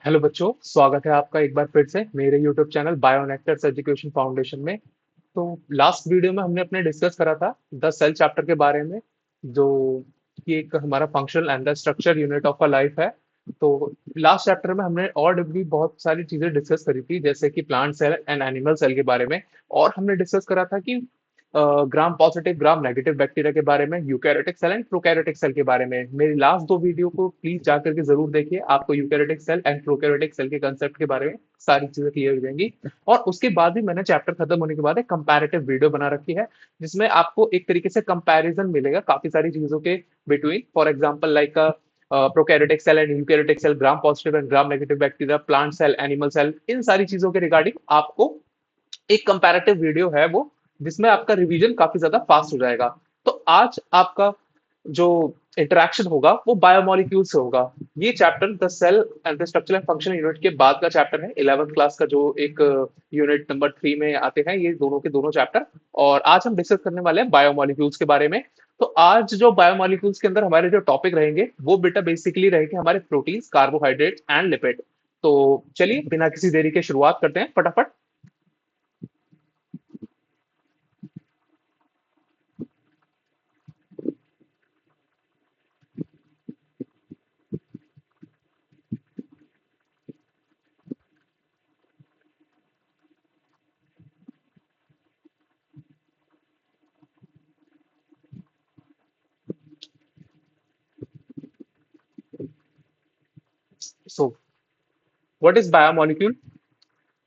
Hello बच्चों, स्वागत है आपका एक बार फिर से मेरे यूट्यूब चैनल बायोनेक्टर्स एजुकेशन फाउंडेशन में। तो लास्ट वीडियो में हमने अपने डिस्कस करा था द सेल चैप्टर के बारे में, जो कि एक हमारा functional and the structure unit of a life है। तो लास्ट चैप्टर में हमने और भी बहुत सारी चीजें डिस्कस करी थी, जैसे कि plant cell and animal cell के बारे में। और हमने डिस्कस करा था कि gram positive gram negative bacteria के बारे में, eukaryotic cell and prokaryotic cell के बारे में। मेरी लास्ट दो वीडियो को प्लीज जा करके जरूर देखिए, आपको eukaryotic cell and prokaryotic cell के कंसेप्ट के बारे में सारी चीजें क्लियर हो जाएंगी। और उसके बाद भी मैंने चैप्टर खत्म होने के बाद एक कंपैरेटिव वीडियो बना रखी है, जिसमें आपको एक तरीके से कंपैरिजन मिलेगा काफी सारी चीजों के between. For example like prokaryotic cell and eukaryotic cell, gram positive and gram negative bacteria, plant cell, animal cell, इन सारी चीजों के रिगार्डिंग आपको एक कंपैरेटिव वीडियो है वो, जिसमें आपका रिवीजन काफी ज्यादा फास्ट हो जाएगा। तो आज आपका जो इंटरेक्शन होगा वो बायोमोलिक्यूल से होगा। ये chapter the cell and the structure and function unit के बाद का चैप्टर है, 11th क्लास का जो एक यूनिट नंबर 3 में आते हैं ये दोनों के दोनों चैप्टर। और आज हम डिस्कस करने वाले हैं बायोमोलिक्यूल्स के बारे में। तो आज जो बायोमोलिक्यूल्स के अंदर हमारे जो टॉपिक रहेंगे वो बेटा बेसिकली रहेंगे हमारे प्रोटीन्स, कार्बोहाइड्रेट्स एंड लिपिड। तो चलिए बिना किसी देरी के शुरुआत करते हैं फटाफट। So what is biomolecule?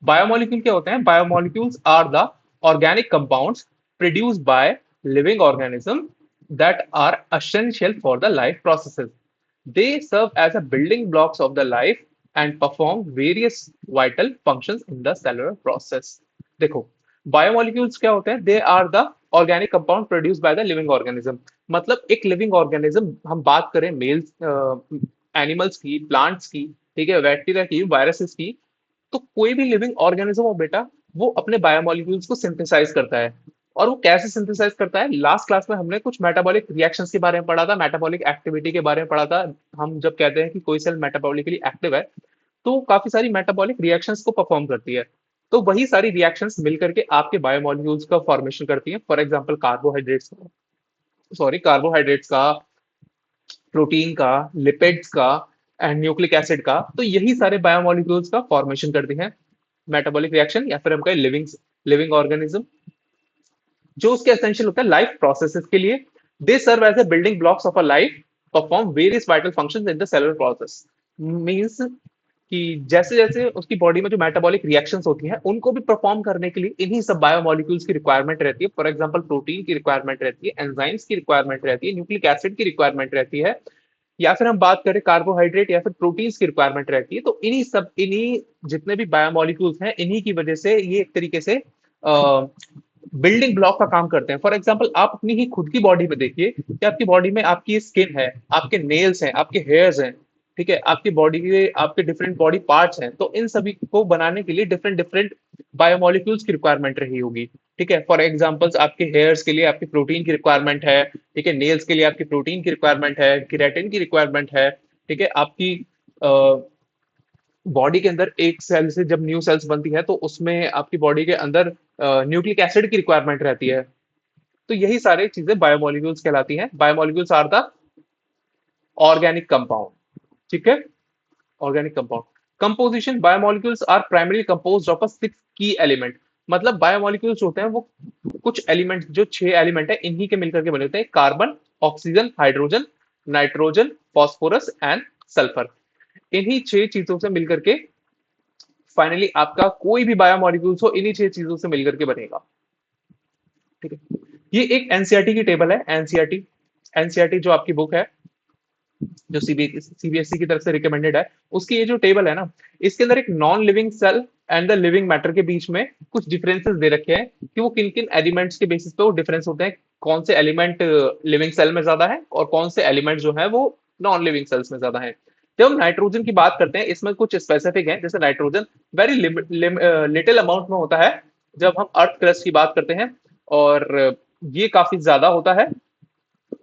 Biomolecule क्या होते हैं? Biomolecules are the organic compounds produced by living organism that are essential for the life processes. They serve as a building blocks of the life and perform various vital functions in the cellular process. देखो, biomolecules क्या होते हैं? They are the organic compound produced by the living organism. मतलब एक living organism, हम बात करें mails, animals की, प्लांट्स की, ठीक है, बैक्टीरिया की, वायरसेस की। तो कोई भी लिविंग ऑर्गेनिज्म हो बेटा, वो अपने बायोमोलिक्यूल्स को सिंथेसाइज करता है। और वो कैसे सिंथेसाइज करता है? लास्ट क्लास में हमने कुछ मेटाबॉलिक रिएक्शंस के बारे में पढ़ा था, मेटाबॉलिक एक्टिविटी के बारे में पढ़ा था। हम जब कहते हैं कि कोई सेल मेटाबॉलिकली एक्टिव है, तो काफी सारी मेटाबॉलिक रिएक्शंस को परफॉर्म करती है। तो वही सारी रिएक्शंस मिलकर के आपके बायोमोलिक्यूल्स का फॉर्मेशन करती हैं। फॉर एग्जांपल कार्बोहाइड्रेट्स का, प्रोटीन का, लिपिड्स का एंड न्यूक्लिक एसिड का। तो यही सारे बायोमोलिक्यूल्स का फॉर्मेशन करती हैं मेटाबॉलिक रिएक्शन, या फिर हम कहें लिविंग लिविंग ऑर्गेनिज्म, जो उसके एसेंशियल होता है लाइफ प्रोसेसेस के लिए। They serve as a building blocks of a life, perform various vital functions in the cellular process. Means कि जैसे जैसे उसकी बॉडी में जो मेटाबॉलिक रिएक्शंस होती हैं, उनको भी परफॉर्म करने के लिए इन्हीं सब बायोमोलिक्यूल्स की रिक्वायरमेंट रहती है। फॉर एग्जांपल प्रोटीन की रिक्वायरमेंट रहती है, एंजाइम्स की रिक्वायरमेंट रहती है, न्यूक्लिक एसिड की रिक्वायरमेंट रहती है, या फिर हम बात करें कार्बोहाइड्रेट या फिर प्रोटीन्स की रिक्वायरमेंट रहती है। तो इन्हीं जितने भी बायोमोलिक्यूल्स हैं, इन्हीं की वजह से ये एक तरीके से बिल्डिंग ब्लॉक का काम करते हैं। फॉर एग्जाम्पल आप अपनी ही खुद की बॉडी में देखिए कि आपकी बॉडी में आपकी स्किन है, आपके नेल्स हैं, आपके हेयर्स हैं, ठीक है, आपकी बॉडी के आपके डिफरेंट बॉडी पार्ट्स हैं। तो इन सभी को बनाने के लिए डिफरेंट डिफरेंट बायोमोलिक्यूल्स की रिक्वायरमेंट रही होगी। ठीक है, फॉर एग्जाम्पल्स आपके हेयर्स के लिए आपकी प्रोटीन की रिक्वायरमेंट है, ठीक है, नेल्स के लिए आपकी प्रोटीन की रिक्वायरमेंट है, केराटिन की रिक्वायरमेंट है, ठीक है, आपकी बॉडी के अंदर एक सेल से जब न्यू सेल्स बनती है, तो उसमें आपकी बॉडी के अंदर न्यूक्लिक एसिड की रिक्वायरमेंट रहती है। तो यही सारी चीजें बायोमोलिक्यूल्स कहलाती हैं। Biomolecules are the organic compound, ठीक है, organic compound. Composition: biomolecules are primary composed of a 6 key element. मतलब बायोमोलिक्यूल्स होते हैं वो कुछ एलिमेंट, जो 6 एलिमेंट है, इन्हीं के मिलकर के बने होते हैं: carbon, oxygen, hydrogen, nitrogen, phosphorus and sulphur. इन्हीं 6 चीजों से मिलकर के फाइनली आपका कोई भी बायोमोलिक्यूल्स हो, इन्हीं 6 चीजों से मिलकर के बनेगा। ठीक है, ये एक एनसीईआरटी की टेबल है। एनसीईआरटी एनसीईआरटी जो आपकी बुक है, जो सीबीएसई की तरफ से रिकमेंडेड है, उसकी ये जो टेबल है ना, इसके अंदर एक non living cell and the living matter के बीच में कुछ डिफरेंसेस दे रखे हैं कि वो किन किन एलिमेंट्स के बेसिस पे वो डिफरेंस होते हैं। कौन से एलिमेंट लिविंग सेल में ज्यादा है और कौन से एलिमेंट जो है वो नॉन लिविंग सेल्स में ज्यादा है। जब हम नाइट्रोजन की बात करते हैं, इसमें कुछ स्पेसिफिक है, जैसे नाइट्रोजन वेरी लिटिल अमाउंट में होता है जब हम अर्थ क्रस्ट की बात करते हैं, और ये काफी ज्यादा होता है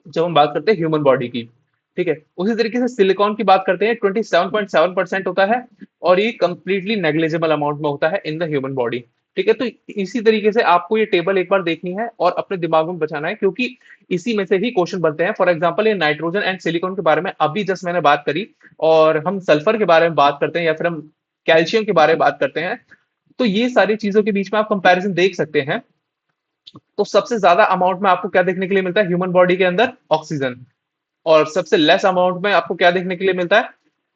जब हम बात करते हैं ह्यूमन बॉडी की। ठीक है। उसी तरीके से सिलिकॉन की बात करते हैं, 27.7% होता है, और ये कंप्लीटली नेग्लिजिबल अमाउंट में होता है इन द ह्यूमन बॉडी। ठीक है, तो इसी तरीके से आपको ये टेबल एक बार देखनी है और अपने दिमाग में बचाना है, क्योंकि इसी में से ही क्वेश्चन बनते हैं। फॉर एग्जांपल, ये नाइट्रोजन एंड सिलिकॉन के बारे में अभी जस्ट मैंने बात करी, और हम सल्फर के बारे में बात करते हैं या फिर हम कैल्शियम के बारे में बात करते हैं, तो ये सारी चीजों के बीच में आप कंपैरिजन देख सकते हैं। तो सबसे ज्यादा अमाउंट में आपको क्या देखने के लिए मिलता है ह्यूमन बॉडी के अंदर? ऑक्सीजन। और सबसे लेस अमाउंट में आपको क्या देखने के लिए मिलता है?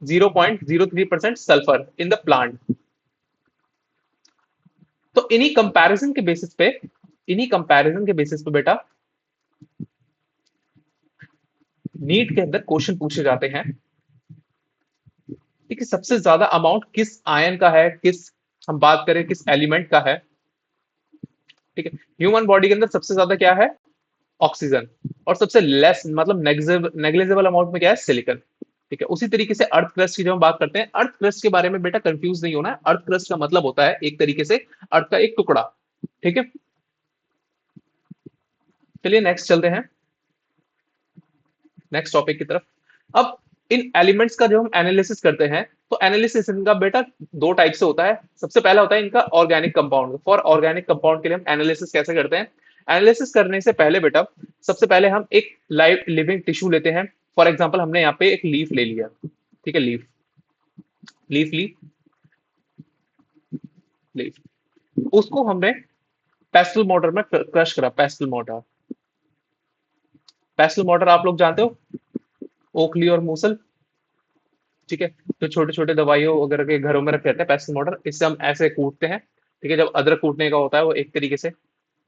0.03% सल्फर इन द प्लांट। तो इन्हीं कंपैरिजन के बेसिस पे बेटा नीट के अंदर क्वेश्चन पूछे जाते हैं। ठीक है, सबसे ज्यादा अमाउंट किस आयन का है, किस, हम बात करें किस एलिमेंट का है? ठीक है, ह्यूमन बॉडी के अंदर सबसे ज्यादा क्या है? ऑक्सीजन। और सबसे लेस मतलब नेग्लिजिबल अमाउंट में क्या है? सिलिकॉन। ठीक है, उसी तरीके से अर्थ क्रस्ट की जब हम बात करते हैं, अर्थ क्रस्ट के बारे में बेटा कंफ्यूज नहीं होना है। अर्थ क्रस्ट का मतलब होता है एक तरीके से अर्थ का एक टुकड़ा। ठीक है, चलिए नेक्स्ट चलते हैं, नेक्स्ट टॉपिक की तरफ। अब इन एलिमेंट्स का जब हम एनालिसिस करते हैं, तो एनालिसिस इनका बेटा दो टाइप से होता है। सबसे पहला होता है इनका organic compound. For organic compound के लिए हम एनालिसिस कैसे करते हैं? एनालिसिस करने से पहले बेटा सबसे पहले हम एक लाइव लिविंग टिश्यू लेते हैं। फॉर एग्जाम्पल, हमने यहाँ पे एक लीफ ले लिया। ठीक है, लीफ लीफ ली लीफ, उसको हमने पेस्टल मोटर में क्रश करा। पेस्टल मोटर, पेस्टल मोटर आप लोग जानते हो, ओकली और मूसल। ठीक है, जो छोटे छोटे दवाइयों वगैरह के घरों में रखे रहते हैं, पेस्टल मोटर, इससे हम ऐसे कूटते हैं। ठीक है, जब अदरक कूटने का होता है वो एक तरीके से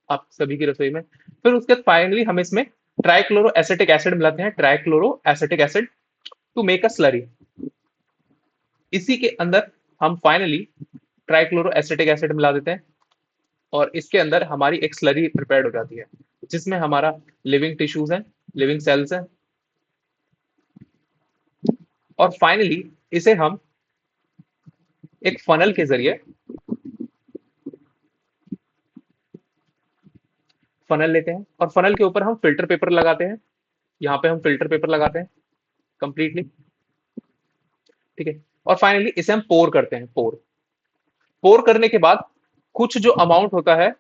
आप सभी की रसोई में। फिर उसके बाद फाइनली हम इसमें ट्राइक्लोरो एसिटिक एसिड मिलाते हैं, trichloro acetic acid, to make a slurry. इसी के अंदर हम फाइनली ट्राइक्लोरो एसिटिक एसिड मिला देते हैं, और इसके अंदर हमारी एक स्लरी प्रिपेयर हो जाती है, जिसमें हमारा लिविंग टिश्यूज है, लिविंग सेल्स है। और फाइनली इसे हम एक फनल के जरिए, फनल लेते हैं और फनल के ऊपर हम फिल्टर पेपर लगाते हैं। यहाँ पे हम फिल्टर पेपर लगाते हैं कंप्लीटली। ठीक है, और फाइनली इसे हम पोर करते हैं। पोर पोर करने के बाद कुछ जो अमाउंट होता है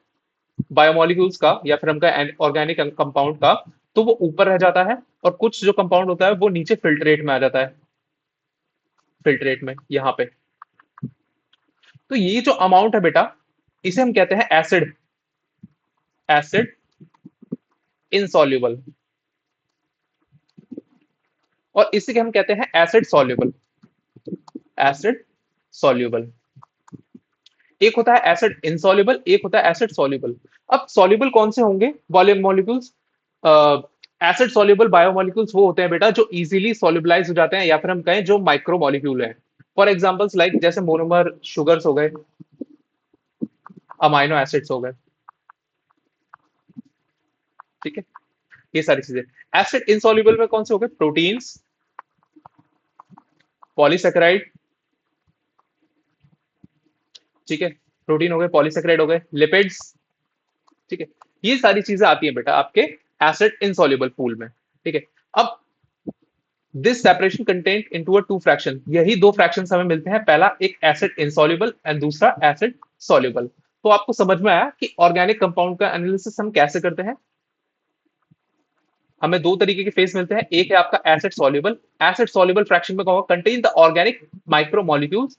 बायोमोलिक्यूल्स का या फिर हमका ऑर्गेनिक कंपाउंड का, तो वो ऊपर रह जाता है, और कुछ जो कंपाउंड होता है वो नीचे फिल्ट्रेट में आ जाता है, फिल्ट्रेट में यहाँ पे। तो ये जो अमाउंट है बेटा, इसे हम कहते हैं एसिड, एसिड इनसॉल्युबल, और इसे हम कहते हैं एसिड सॉल्युबल, एसिड सॉल्युबल। एक होता है एसिड इनसॉल्युबल, एक होता है एसिड सॉल्युबल। अब सॉल्युबल कौन से होंगे बायोमोलिक्यूल्स? एसिड सॉल्युबल बायोमोलिक्यूल्स वो होते हैं बेटा जो इजीली सॉल्युबलाइज हो जाते हैं, या फिर हम कहें जो माइक्रोमोलिक्यूल हैं। फॉर एग्जांपल्स लाइक जैसे मोनोमर शुगर्स हो गए, अमाइनो एसिड्स हो गए। ठीक है, ये सारी चीजें। एसिड इनसॉल्युबल में कौन से हो गए? Proteins, polysaccharide. ठीक है, प्रोटीन हो गए, पॉलीसेकेराइड हो गए, लिपिड्स। ठीक है, ये सारी चीजें आती हैं बेटा आपके एसिड इनसॉल्युबल पूल में। ठीक है, अब this separation content into a two fraction, यही दो फ्रैक्शन हमें मिलते हैं, पहला एक एसिड इनसॉल्युबल एंड दूसरा एसिड सॉल्युबल। तो आपको समझ में आया कि ऑर्गेनिक कंपाउंड का एनालिसिस हम कैसे करते हैं। हमें दो तरीके के फेस मिलते हैं, एक है आपका acid soluble. Acid soluble fraction में होगा contain the organic micromolecules.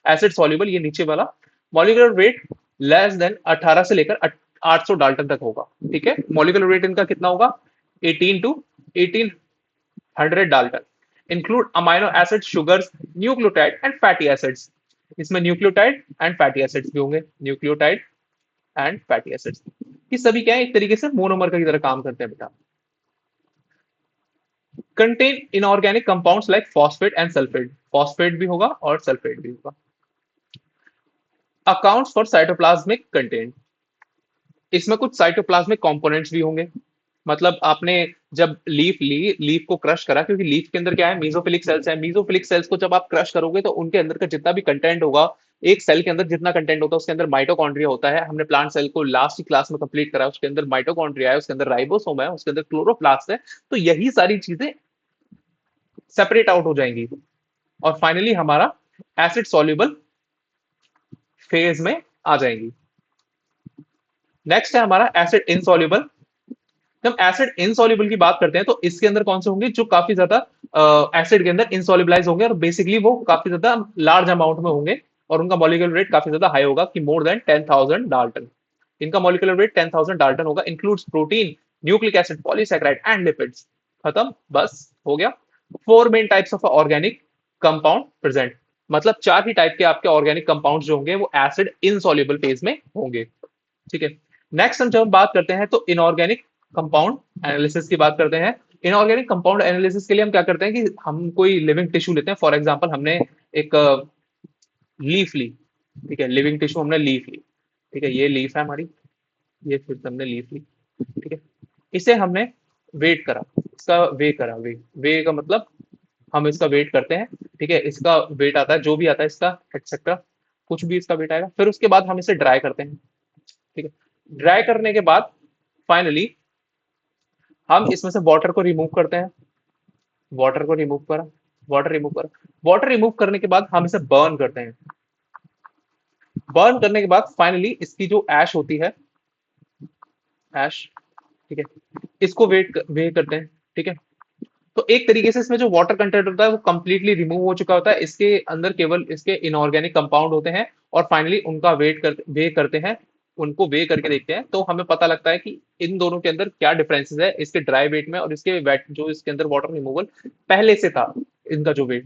Acid soluble ये नीचे वाला, मॉलिक्यूलर वेट लेस देन 18 से लेकर 800 डाल्टन तक होगा। ठीक है, मॉलिक्यूलर वेट इनका कितना होगा? 18 to 1800 dalton. Include amino acid, sugars, nucleotide and fatty acids. इसमें न्यूक्लियोटाइड एंड फैटी एसिड्स भी होंगे, न्यूक्लियोटाइड एंड फैटी एसिड्स। ये सभी क्या है? एक तरीके से मोनोमर की तरह काम करते हैं बेटा। Contain inorganic compounds like phosphate and sulphate, phosphate भी होगा और सल्फेट भी होगा। अकाउंट्स फॉर साइटोप्लाज्मिक कंटेंट, इसमें कुछ साइटोप्लाज्मिक कंपोनेंट्स भी होंगे। मतलब आपने जब लीफ ली, लीफ को क्रश करा, क्योंकि लीफ के अंदर क्या है? मीजोफिलिक सेल्स है। मीजोफिलिक सेल्स को जब आप क्रश करोगे तो उनके अंदर का जितना भी कंटेंट होगा, एक सेल के अंदर जितना कंटेंट होता है उसके अंदर माइटोकॉन्ड्रिया होता है। हमने प्लांट सेल को लास्ट की क्लास में कंप्लीट करा, उसके अंदर माइटोकॉन्ड्रिया है, उसके अंदर राइबोसोम है, उसके अंदर क्लोरोप्लास्ट है। तो यही सारी चीजें सेपरेट आउट हो जाएंगी और फाइनली हमारा एसिड सॉल्युबल फेज में आ जाएंगी। नेक्स्ट है हमारा एसिड इनसॉल्युबल। जब एसिड इनसॉल्युबल की बात करते हैं तो इसके अंदर कौन से होंगे जो काफी ज्यादा एसिड के अंदर इनसॉल्युबलाइज होंगे और बेसिकली वो काफी ज्यादा लार्ज अमाउंट में होंगे और उनका मॉलिक्यूलर वेट काफी ज्यादा हाई होगा कि मोर देन 10,000 डाल्टन। इनका मॉलिक्यूलर वेट 10,000 डाल्टन होगा। Includes protein, nucleic acid, polysaccharide and lipids. खत्म, बस हो गया। Four main types of organic compound present, मतलब चार ही टाइप के आपके ऑर्गेनिक कंपाउंड जो होंगे वो एसिड इनसॉल्युबल फेज में होंगे। ठीक है। नेक्स्ट हम जब बात करते हैं तो इनऑर्गेनिक कंपाउंड एनालिसिस की बात करते हैं। इनऑर्गेनिक कंपाउंड एनालिसिस के लिए हम क्या करते हैं कि हम कोई लिविंग टिश्यू लेते हैं। फॉर एग्जांपल हमने एक लीफ ली। ठीक है, लिविंग टिश्यू हमने लीफ ली। ठीक है, ये लीफ है हमारी, ये फिर हमने लीफ ली। ठीक है, इसे हमने वेट करा, इसका वे करा। वे का मतलब हम इसका वेट करते हैं। ठीक है, इसका वेट आता है जो भी आता है इसका एक्सेट्रा, कुछ भी इसका वेट आएगा। फिर उसके बाद हम इसे ड्राई करते हैं। ठीक है, ड्राई करने के बाद फाइनली हम इसमें से वाटर को रिमूव करते हैं। वाटर को रिमूव करा, वाटर रिमूव करा, वाटर रिमूव करने के बाद हम इसे बर्न करते हैं। बर्न करने के बाद फाइनली इसकी जो ऐश होती है, ऐश, ठीक है, इसको वे करते हैं। ठीक है, तो एक तरीके से इसमें जो वाटर कंटेंट होता है वो कंप्लीटली रिमूव हो चुका होता है। इसके अंदर केवल इसके इनऑर्गेनिक कंपाउंड होते हैं और फाइनली उनका वे करते हैं। उनको वे करके देखते हैं तो हमें पता लगता है कि इन दोनों के अंदर क्या डिफरेंसेस है, इसके ड्राई वेट में और इसके वेट जो इसके अंदर वाटर रिमूवल पहले से था, इनका जो वेट।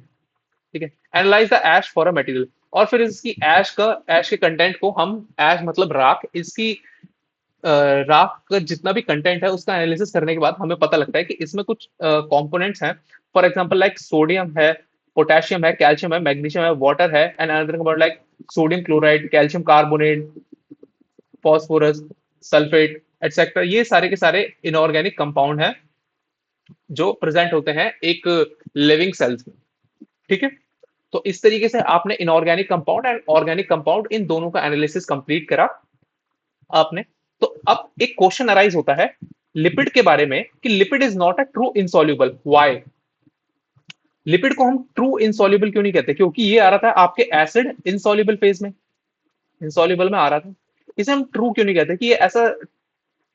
ठीक है, analyse the ash for a material, और फिर इसकी ऐश के कंटेंट को हम, ऐश मतलब राख, इसकी राख का जितना भी कंटेंट है उसका एनालिसिस करने के बाद हमें पता लगता है कि इसमें कुछ कंपोनेंट्स हैं। फॉर एग्जांपल लाइक सोडियम है, पोटेशियम है, कैल्शियम है, मैग्नीशियम है, वाटर है and another compound like sodium chloride, calcium carbonate, phosphorus, sulphate etcetera. ये सारे के सारे इनऑर्गेनिक कंपाउंड हैं जो प्रेजेंट होते हैं एक लिविंग सेल्स में। ठीक है, तो इस तरीके से आपने inorganic compound and organic compound in दोनों का एनालिसिस कंप्लीट करा आपने। तो अब एक क्वेश्चन अराइज होता है लिपिड के बारे में कि lipid is not a true insoluble. Why? Lipid को हम ट्रू इनसॉल्युबल क्यों नहीं कहते? क्योंकि ये आ रहा था आपके एसिड इनसॉल्युबल फेज में, इनसॉल्युबल में आ रहा था। इसे हम ट्रू क्यों नहीं कहते? कि ये ऐसा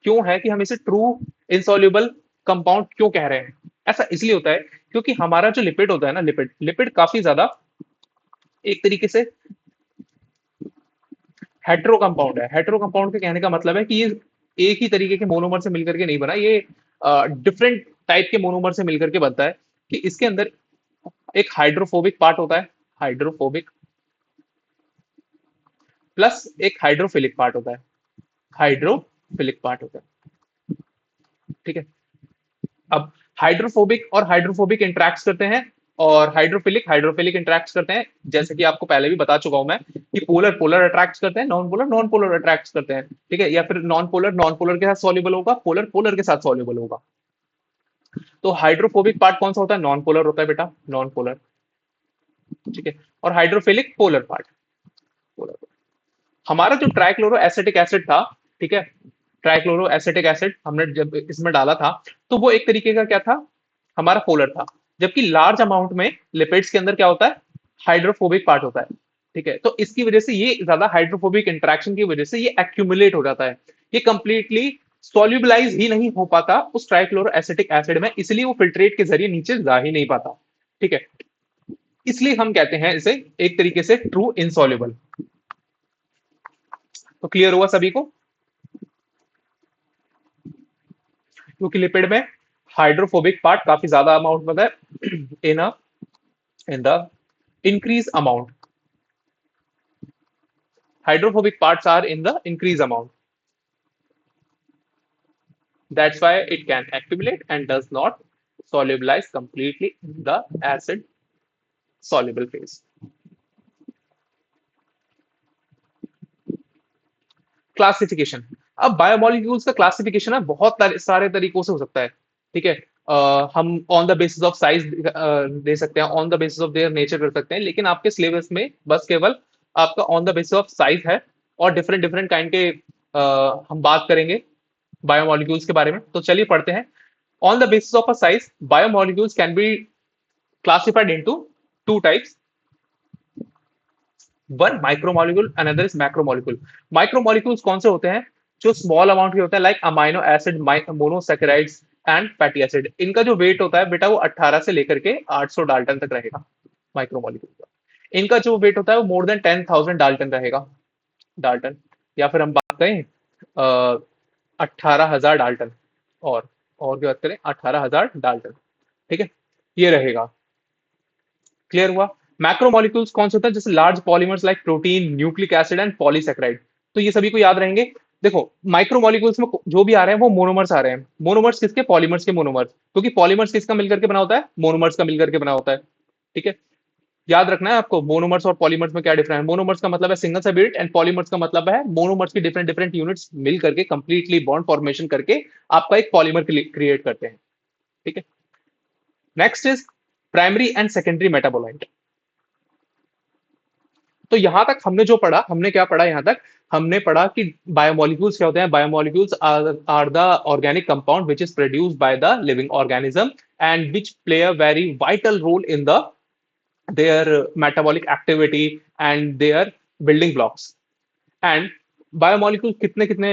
क्यों है कि हम इसे ट्रू इनसॉल्युबल कंपाउंड क्यों कह रहे हैं? ऐसा इसलिए होता है क्योंकि हमारा जो लिपिड होता है ना, लिपिड लिपिड काफी ज्यादा एक तरीके से हेट्रो कंपाउंड है। हेट्रो कंपाउंड के कहने का मतलब है कि ये एक ही तरीके के मोनोमर से मिलकर के नहीं बना, ये डिफरेंट टाइप के मोनोमर से मिलकर के बनता है। कि इसके अंदर एक हाइड्रोफोबिक पार्ट होता है, हाइड्रोफोबिक, प्लस एक हाइड्रोफिलिक पार्ट होता है, हाइड्रोफिलिक पार्ट होता है। ठीक है, अब हाइड्रोफोबिक और हाइड्रोफोबिक इंट्रैक्ट करते हैं और हाइड्रोफिलिक हाइड्रोफिलिक इंट्रैक्ट करते हैं। जैसे कि आपको पहले भी बता चुका हूं मैं कि पोलर पोलर अट्रैक्ट करते हैं, non polar non polar attract करते हैं। ठीक है, या फिर नॉन पोलर के साथ सॉल्युबल होगा, पोलर पोलर के साथ सॉल्युबल होगा। तो हाइड्रोफोबिक पार्ट कौन सा होता है? नॉन पोलर होता है बेटा, नॉन पोलर। ठीक है, और हाइड्रोफिलिक पोलर पार्ट, पोलर। हमारा जो ट्राइक्लोरो एसिटिक एसिड था, ठीक है, ट्राइक्लोरो एसिटिक एसिड हमने जब इसमें डाला था तो वो एक तरीके का क्या था, हमारा पोलर था। जबकि लार्ज अमाउंट में लिपिड्स के अंदर क्या होता है, हाइड्रोफोबिक पार्ट होता है। ठीक है, तो इसकी वजह से ये ज्यादा हाइड्रोफोबिक इंटरेक्शन की वजह से ये एक्यूमुलेट हो जाता है, ये कंप्लीटली सॉल्युबलाइज ही नहीं हो पाता उस ट्राइक्लोरो एसिटिक एसिड में, इसलिए वो फिल्ट्रेट के जरिए नीचे जा ही नहीं पाता। ठीक है, इसलिए हम कहते हैं इसे एक तरीके से ट्रू इनसॉल्युबल। तो क्लियर हुआ सभी को? क्योंकि लिपिड में हाइड्रोफोबिक पार्ट काफी ज्यादा अमाउंट में है in a in the increase amount, hydrophobic parts are in the increase amount, that's why it can accumulate and does not solubilize completely in the acid soluble phase. Classification, अब biomolecules का classification है बहुत सारे तरीकों से हो सकता है। ठीक है, हम on the basis of size दे सकते हैं, on the basis of their nature कर सकते हैं, लेकिन आपके सिलेबस में बस केवल आपका on the basis of size है और डिफरेंट डिफरेंट काइंड के हम बात करेंगे बायोमोलिक्यूल्स के बारे में। तो चलिए पढ़ते हैं। On the basis of a size biomolecules can be classified into two types. One micromolecule, another is macromolecule. Micromolecules कौन से होते हैं? जो स्मॉल अमाउंट के होते हैं, like amino acid, monosaccharides and fatty acid. इनका जो वेट होता है बेटा वो 18 से लेकर के 800 डाल्टन तक रहेगा माइक्रोमोलिक्यूल का. इनका जो वेट होता है वो मोर देन 10,000 डाल्टन रहेगा. डाल्टन, या फिर हम बात करें 18,000 डाल्टन. और की बात करें 18,000 डाल्टन. ठीक है, ये रहेगा. क्लियर हुआ? मैक्रोमोलिक्यूल्स कौन से होते हैं? जैसे large polymers like protein, nucleic acid and polysaccharide. तो ये सभी को याद रहेंगे. देखो, माइक्रोमोलिक्यूल्स में जो भी आ रहे हैं वो मोनोमर्स आ रहे हैं. मोनोमर्स किसके? पॉलीमर्स के मोनोमर्स. क्योंकि पॉलीमर्स किसका मिलकर के बना होता है? मोनोमर्स का मिलकर के बना होता है. ठीक है, याद रखना है आपको मोनोमर्स और पॉलीमर्स में क्या डिफरेंस है. मोनोमर्स का मतलब है सिंगल सबयूनिट एंड पॉलीमर्स का मतलब है मोनोमर्स की डिफरेंट डिफरेंट यूनिट्स मिल करके कंप्लीटली बॉन्ड फॉर्मेशन करके आपका एक पॉलीमर क्रिएट करते हैं. ठीक है, next is primary and secondary metabolite. तो यहां तक हमने जो पढ़ा, हमने क्या पढ़ा यहां तक? हमने पढ़ा कि बायोमोलिक्यूल्स क्या होते हैं. Biomolecules are the organic compound which is produced by the living organism and which play a very vital role in the their metabolic activity and their building blocks. And biomolecule कितने कितने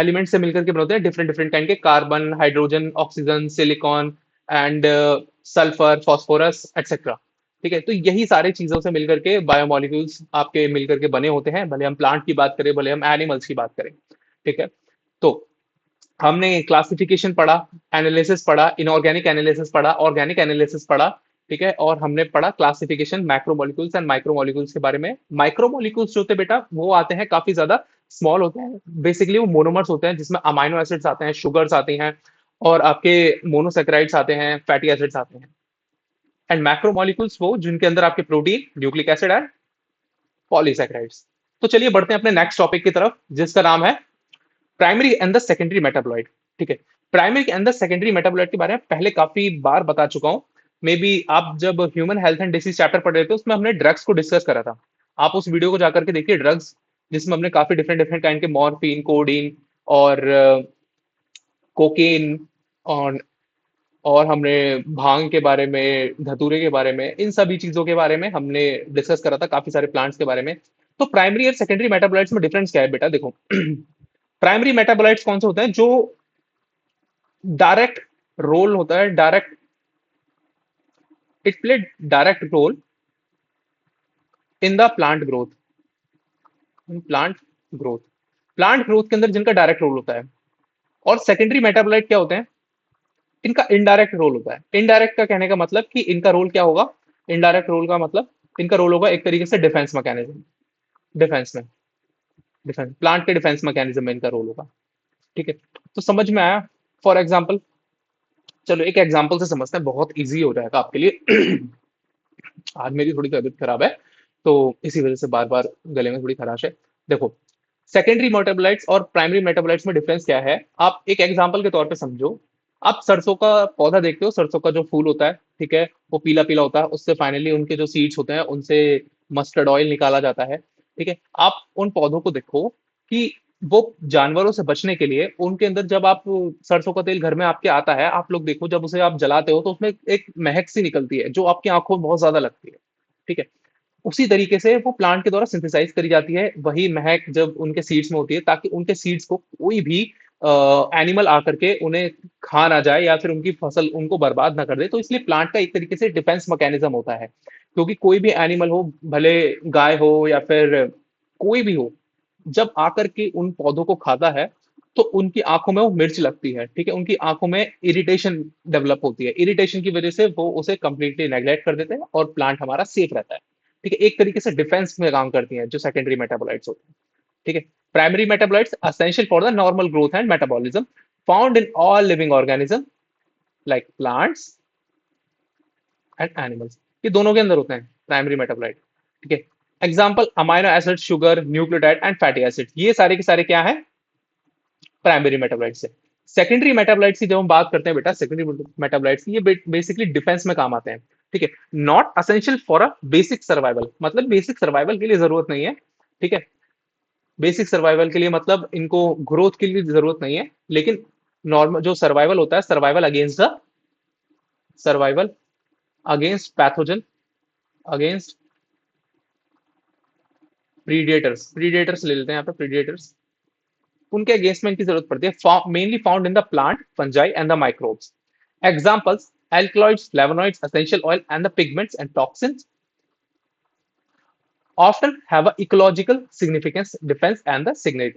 element से मिलकर के बनते हैं? Different different kind के, carbon, hydrogen, oxygen, silicon and sulphur, phosphorus etcetera. ठीक है, तो यही सारी चीजों से मिलकर के बायोमोलिक्यूल्स आपके मिलकर के बने होते हैं, भले हम प्लांट की बात करें, भले हम एनिमल्स की बात करें. ठीक है, तो हमने क्लासिफिकेशन पढ़ा, एनालिसिस पढ़ा, इनऑर्गेनिक एनालिसिस पढ़ा, ऑर्गेनिक एनालिसिस पढ़ा. ठीक है, और हमने पढ़ा क्लासिफिकेशन मैक्रोमोलिक्यूल्स एंड माइक्रोमोलिक्यूल्स के बारे में. माइक्रोमोलिक्यूल्स जो होते हैं बेटा वो आते हैं काफी ज्यादा स्मॉल होते हैं. बेसिकली वो मोनोमर्स होते हैं जिसमें अमाइनो एसिड्स आते हैं, शुगर्स आती हैं, और आपके मोनोसेक्राइड्स आते हैं, फैटी एसिड्स आते हैं. एंड मैक्रोमोलिक्यूल्स वो जिनके अंदर आपके protein, nucleic acid and polysaccharides. तो चलिए बढ़ते हैं अपने नेक्स्ट टॉपिक की तरफ, जिसका नाम है primary and the secondary metabolite. ठीक है, primary and the secondary metabolite के बारे में पहले काफी बार बता चुका हूं. मे बी आप जब human health and disease chapter पढ़ रहे थे उसमें हमने ड्रग्स को डिस्कस करा था. आप उस वीडियो को जाकर के देखिए, ड्रग्स, जिसमें हमने काफी डिफरेंट डिफरेंट काइंड के मॉर्फिन, कोडीन और कोकेन और हमने भांग के बारे में, धतूरे के बारे में, इन सभी चीजों के बारे में हमने डिस्कस करा था, काफी सारे प्लांट्स के बारे में. तो प्राइमरी और सेकेंडरी मेटाबोलाइट्स में डिफरेंस क्या है बेटा? देखो, प्राइमरी मेटाबोलाइट्स कौन से होते हैं? जो डायरेक्ट रोल होता है, direct, it play direct role in the plant growth. Plant growth, plant growth के अंदर जिनका डायरेक्ट रोल होता है. और सेकेंडरी मेटाबोलाइट क्या होते हैं? इनका इनडायरेक्ट रोल होता है. इनडायरेक्ट का कहने का मतलब कि इनका रोल क्या होगा? इनडायरेक्ट रोल का मतलब इनका रोल होगा एक तरीके से डिफेंस मैकेनिज्म. डिफेंस में, डिफेंस, प्लांट के डिफेंस मैकेनिज्म में इनका रोल होगा. ठीक है, तो समझ में आया? फॉर एग्जाम्पल, चलो एक एग्जाम्पल से समझते हैं, बहुत इजी हो जाएगा आपके लिए. आज मेरी थोड़ी तबीयत खराब है तो इसी वजह से बार बार गले में थोड़ी खराश है. देखो, सेकेंडरी मेटाबोलाइट्स और प्राइमरी मेटाबोलाइट्स में डिफरेंस क्या है? आप एक एग्जांपल के तौर पे समझो. आप सरसों का पौधा देखते हो, सरसों का जो फूल होता है, ठीक है, वो पीला पीला होता है. उससे फाइनली उनके जो सीड्स होते हैं उनसे मस्टर्ड ऑयल निकाला जाता है. ठीक है, आप उन पौधों को देखो कि वो जानवरों से बचने के लिए उनके अंदर, जब आप सरसों का तेल घर में आपके आता है, आप लोग देखो जब उसे आप जलाते हो तो उसमें एक महक सी निकलती है जो आपकी आंखों में बहुत ज्यादा लगती है. ठीक है, उसी तरीके से वो प्लांट के द्वारा सिंथेसाइज करी जाती है, वही महक जब उनके सीड्स में होती है, ताकि उनके सीड्स को कोई भी एनिमल आकर के उन्हें खा ना जाए या फिर उनकी फसल उनको बर्बाद ना कर दे. तो इसलिए प्लांट का एक तरीके से डिफेंस मैकेनिज्म होता है. क्योंकि कोई भी एनिमल हो, भले गाय हो या फिर कोई भी हो, जब आकर के उन पौधों को खाता है तो उनकी आंखों में वो मिर्च लगती है. ठीक है, उनकी आंखों में इरिटेशन डेवलप होती है. इरिटेशन की वजह से वो उसे कंप्लीटली नेग्लेक्ट कर देते हैं और प्लांट हमारा सेफ रहता है. ठीक है, एक तरीके से डिफेंस में काम करती हैं जो सेकेंडरी मेटाबोलाइट्स होते हैं. ठीक है, primary metabolites essential for the normal growth and metabolism, found in all living organism like plants and animals. ये दोनों के अंदर होते हैं प्राइमरी मेटाबोलाइट. ठीक है, example amino acid, sugar, nucleotide and fatty acid, ये सारे के सारे क्या है? प्राइमरी मेटाबोलाइट्स है. सेकेंडरी मेटाबोलाइट्स की जब हम बात करते हैं बेटा, सेकेंडरी मेटाबोलाइट्स ये बेसिकली डिफेंस में काम आते हैं. ठीक है, not essential for a basic survival, मतलब बेसिक सर्वाइवल के लिए जरूरत नहीं है. ठीक है, बेसिक सर्वाइवल के लिए मतलब इनको ग्रोथ के लिए जरूरत नहीं है, लेकिन नॉर्मल जो सर्वाइवल होता है, survival against the survival against pathogen, against predators, predators ले लेते हैं यहाँ पे, प्रीडेटर्स, उनके अगेंस्ट में इनकी जरूरत पड़ती है, mainly found in the plant, fungi and the microbes. Examples, alkaloids, flavonoids, essential oil, and the pigments and toxins often have a ecological significance, defense and the signaling।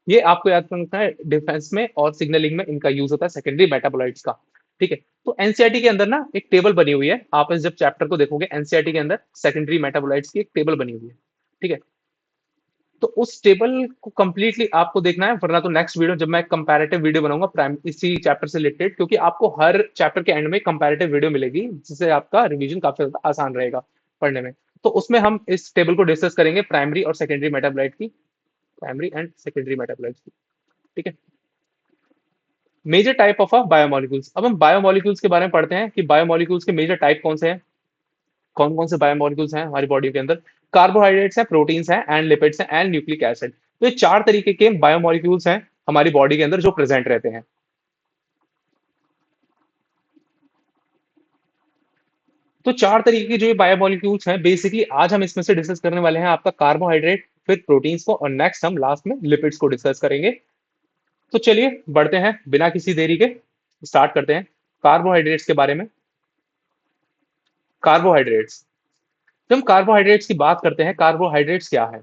ये आपको याद रखना है, डिफेंस में और सिग्नलिंग में इनका यूज होता है सेकेंडरी मेटाबोलाइट्स का। ठीक है, तो एनसीईआरटी के अंदर ना एक टेबल बनी हुई है, आप इस जब चैप्टर को देखोगे एनसीईआरटी के अंदर सेकेंडरी मेटाबोलाइट्स की एक टेबल बनी हुई है। ठीक है, तो उस टेबल को कंप्लीटली आपको देखना है, वरना तो नेक्स्ट वीडियो जब मैं कंपैरेटिव वीडियो बनाऊंगा प्राइम इसी चैप्टर से रिलेटेड, क्योंकि आपको हर चैप्टर के एंड में कंपैरेटिव वीडियो मिलेगी, जिससे आपका रिवीजन काफी ज्यादा आसान रहेगा पढ़ने में। तो उसमें हम इस टेबल को डिस्कस करेंगे प्राइमरी और सेकेंडरी मेटाबोलाइट की, प्राइमरी एंड सेकेंडरी मेटाबोलाइट्स की। ठीक है, मेजर टाइप ऑफ बायोमोलिक्यूल्स। अब हम बायोमोलिक्यूल्स के बारे में पढ़ते हैं कि बायोमोलिक्यूल्स के मेजर टाइप कौन से हैं, कौन कौन से बायोमोलिक्यूल्स हैं हमारी बॉडी के अंदर। कार्बोहाइड्रेट्स हैं, प्रोटीन्स हैं, एंड लिपिड्स हैं, एंड न्यूक्लिक एसिड। तो ये चार तरीके के बायोमोलिक्यूल्स हैं हमारी बॉडी के अंदर जो प्रेजेंट रहते हैं। तो चार तरीके के जो ये बायोमोलिक्यूल्स हैं, बेसिकली आज हम इसमें से डिस्कस करने वाले हैं आपका कार्बोहाइड्रेट, फिर प्रोटीन्स को, और नेक्स्ट हम लास्ट में लिपिड्स को डिस्कस करेंगे। तो चलिए बढ़ते हैं बिना किसी देरी के, स्टार्ट करते हैं कार्बोहाइड्रेट्स के बारे में। कार्बोहाइड्रेट्स, जब हम कार्बोहाइड्रेट्स की बात करते हैं, कार्बोहाइड्रेट्स क्या है,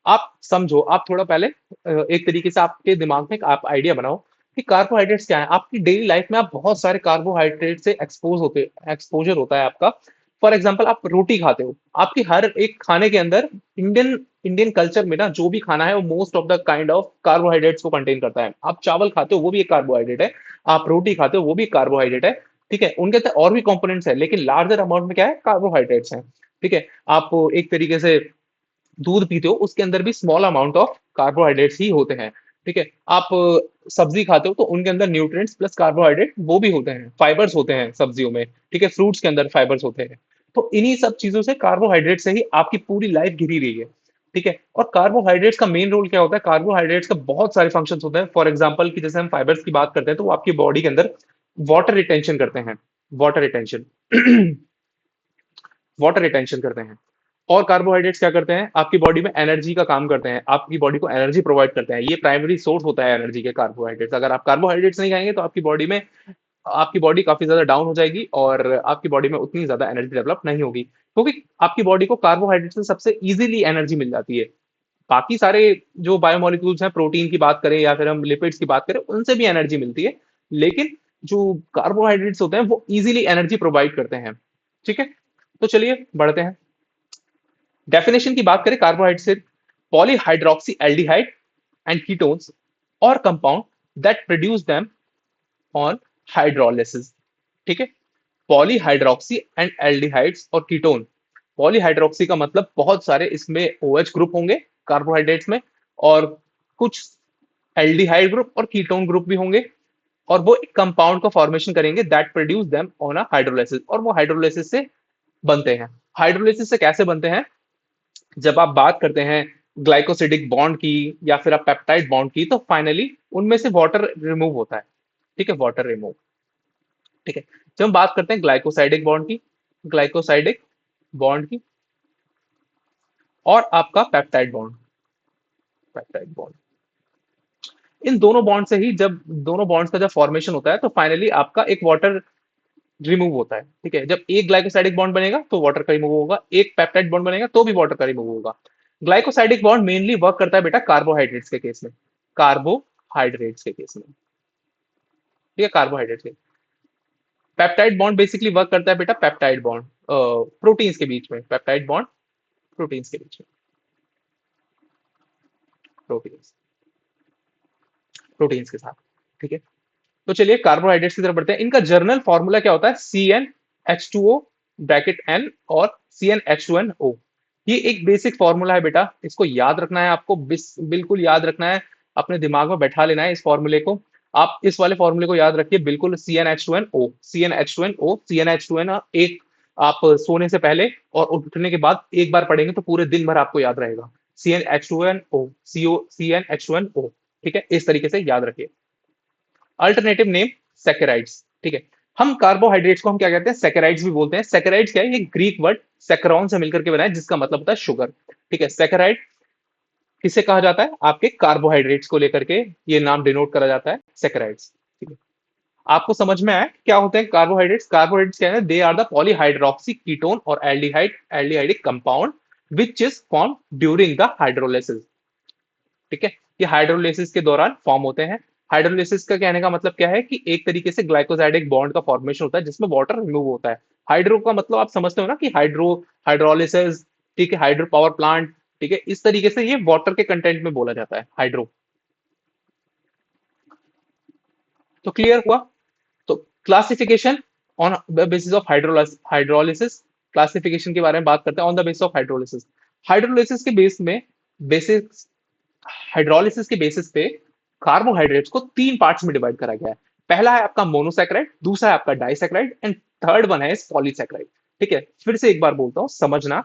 आप समझो, आप थोड़ा पहले एक तरीके से आपके दिमाग में एक आप आइडिया बनाओ कि कार्बोहाइड्रेट्स क्या है। आपकी डेली लाइफ में आप बहुत सारे कार्बोहाइड्रेट से एक्सपोजर होता है आपका। फॉर एग्जाम्पल, आप रोटी खाते हो, आपकी हर एक खाने के अंदर, इंडियन इंडियन कल्चर में ना जो भी खाना है वो most of the kind of carbohydrates को कंटेन करता है। आप चावल खाते हो वो भी एक कार्बोहाइड्रेट है, आप रोटी खाते हो वो भी कार्बोहाइड्रेट है। ठीक है, उनके अंदर और भी कंपोनेंट्स है, लेकिन लार्जर अमाउंट में क्या है, कार्बोहाइड्रेट्स हैं। ठीक है, आप एक तरीके से दूध पीते हो, उसके अंदर भी स्मॉल अमाउंट ऑफ कार्बोहाइड्रेट्स ही होते हैं। ठीक है, आप सब्जी खाते हो तो उनके अंदर न्यूट्रिएंट्स प्लस कार्बोहाइड्रेट वो भी होते हैं, फाइबर्स होते हैं सब्जियों में। ठीक है, फ्रूट्स के अंदर फाइबर्स होते हैं। तो इन्हीं सब चीजों से, कार्बोहाइड्रेट से ही आपकी पूरी लाइफ घिरी रही है। ठीक है, और कार्बोहाइड्रेट्स का मेन रोल क्या होता है, कार्बोहाइड्रेट्स का बहुत सारे फंक्शंस होते हैं। फॉर एग्जांपल कि जैसे हम फाइबर्स की बात करते हैं तो वो आपकी बॉडी के अंदर वाटर रिटेंशन करते हैं, वाटर रिटेंशन वाटर रिटेंशन करते हैं। और कार्बोहाइड्रेट्स क्या करते हैं, आपकी बॉडी में एनर्जी का काम करते हैं, आपकी बॉडी को एनर्जी प्रोवाइड करते हैं। ये प्राइमरी सोर्स होता है एनर्जी के, कार्बोहाइड्रेट्स। अगर आप कार्बोहाइड्रेट्स नहीं खाएंगे तो आपकी बॉडी काफी ज्यादा डाउन हो जाएगी और आपकी बॉडी में उतनी ज्यादा एनर्जी डेवलप नहीं होगी, क्योंकि आपकी बॉडी को कार्बोहाइड्रेट से सबसे इजीली एनर्जी मिल जाती है। बाकी सारे जो बायोमोलिक्यूल्स हैं, प्रोटीन की बात करें या फिर हम लिपिड्स की बात करें, उनसे भी एनर्जी मिलती है, लेकिन जो कार्बोहाइड्रेट्स होते हैं वो इजीली एनर्जी प्रोवाइड करते हैं। ठीक है, तो चलिए बढ़ते हैं, डेफिनेशन की बात करें कार्बोहाइड्रेट से, पॉलीहाइड्रोक्सी एल्डिहाइड एंड कीटोन्स और compound that produce them on hydrolysis. ठीक है, पॉलीहाइड्रोक्सी एंड एल्डिहाइड्स और कीटोन। पॉलीहाइड्रोक्सी का मतलब बहुत सारे इसमें OH ग्रुप होंगे कार्बोहाइड्रेट्स में, और कुछ एल्डिहाइड ग्रुप और कीटोन ग्रुप भी होंगे, और वो एक कंपाउंड का फॉर्मेशन करेंगे that produce them on a hydrolysis, और वो हाइड्रोलिसिस से बनते हैं। हाइड्रोलिसिस से कैसे बनते हैं, जब आप बात करते हैं ग्लाइकोसिडिक बॉन्ड की या फिर आप पेप्टाइड बॉन्ड की, तो फाइनली उनमें से वाटर रिमूव होता है। ठीक है, वाटर रिमूव। ठीक है, जब हम बात करते हैं ग्लाइकोसाइडिक बॉन्ड की, ग्लाइकोसाइडिक बॉन्ड की, और आपका पेप्टाइड बॉन्ड, पेप्टाइड बॉन्ड, इन दोनों बॉन्ड से ही, जब दोनों बॉन्ड्स का जब फॉर्मेशन होता है तो फाइनली आपका एक वाटर रिमूव होता है। ठीक है, जब एक ग्लाइकोसाइडिक बॉन्ड बनेगा तो वाटर का रिमूव होगा, एक पेप्टाइड बॉन्ड बनेगा तो भी वाटर का रिमूव होगा। ग्लाइकोसाइडिक बॉन्ड मेनली वर्क करता है बेटा कार्बोहाइड्रेट्स के केस में, कार्बोहाइड्रेट्स के केस में। ठीक है, कार्बोहाइड्रेट्स के। पेप्टाइड बॉन्ड बेसिकली वर्क करता है बेटा पेप्टाइड बॉन्ड प्रोटीन्स के बीच में, पेप्टाइड बॉन्ड प्रोटीन्स के बीच में, प्रोटीन्स प्रोटीन्स के साथ। ठीक है, तो चलिए कार्बोहाइड्रेट्स की तरफ बढ़ते हैं। इनका जर्नल फॉर्मूला क्या होता है, CnH2O ब्रैकेट N और CnH2nO। ये एक बेसिक फॉर्मूला है बेटा, इसको याद रखना है आपको, बिल्कुल याद रखना है, अपने दिमाग में बैठा लेना है इस फॉर्मूले को। आप इस वाले फॉर्मूले को याद रखिए बिल्कुल, CnH2nO, CnH2nO, CnH2n। एक आप सोने से पहले और उठने के बाद एक बार पढ़ेंगे तो पूरे दिन भर आपको याद रहेगा, CnH2nO, CnH2nO। ठीक है, इस तरीके से याद रखिए। Alternative name saccharides. ठीक है, हम कार्बोहाइड्रेट्स को हम क्या कहते हैं, सैकेराइड्स भी बोलते हैं। सैकेराइड्स क्या है, ये ग्रीक वर्ड सैकरॉन से मिलकर के बना है, जिसका मतलब होता है शुगर। ठीक है, सैकेराइड किसे कहा जाता है, आपके कार्बोहाइड्रेट्स को लेकर के ये नाम डिनोट करा जाता है, सैकेराइड्स। ठीक है, आपको समझ में आया क्या होते हैं कार्बोहाइड्रेट्स? कार्बोहाइड्रेट्स क्या है, they are the polyhydroxy ketone और aldehydic compound which is form during the hydrolysis. ठीक है, ये हाइड्रोलिसिस के दौरान फॉर्म होते हैं। हाइड्रोलिसिस का कहने का मतलब क्या है कि एक तरीके से ग्लाइकोसाइडिक बॉन्ड का फॉर्मेशन होता है जिसमें वाटर रिमूव होता है। हाइड्रो का मतलब आप समझते हो ना कि हाइड्रोलिसिस, ठीक है, हाइड्रो पावर प्लांट। ठीक है, इस तरीके से ये वाटर के कंटेंट में बोला जाता है हाइड्रो। तो क्लियर हुआ? तो classification on the basis of hydrolysis, classification के बारे में बात करते हैं on the basis of hydrolysis. Hydrolysis के बेस में, बेसिस हाइड्रोलिसिस के बेसिस पे कार्बोहाइड्रेट्स को तीन पार्ट्स में डिवाइड करा गया है। पहला है आपका मोनोसैकेराइड, दूसरा है आपका डाइसैकेराइड एंड थर्ड वन है पॉलीसैकेराइड। ठीक है, फिर से एक बार बोलता हूं, समझना।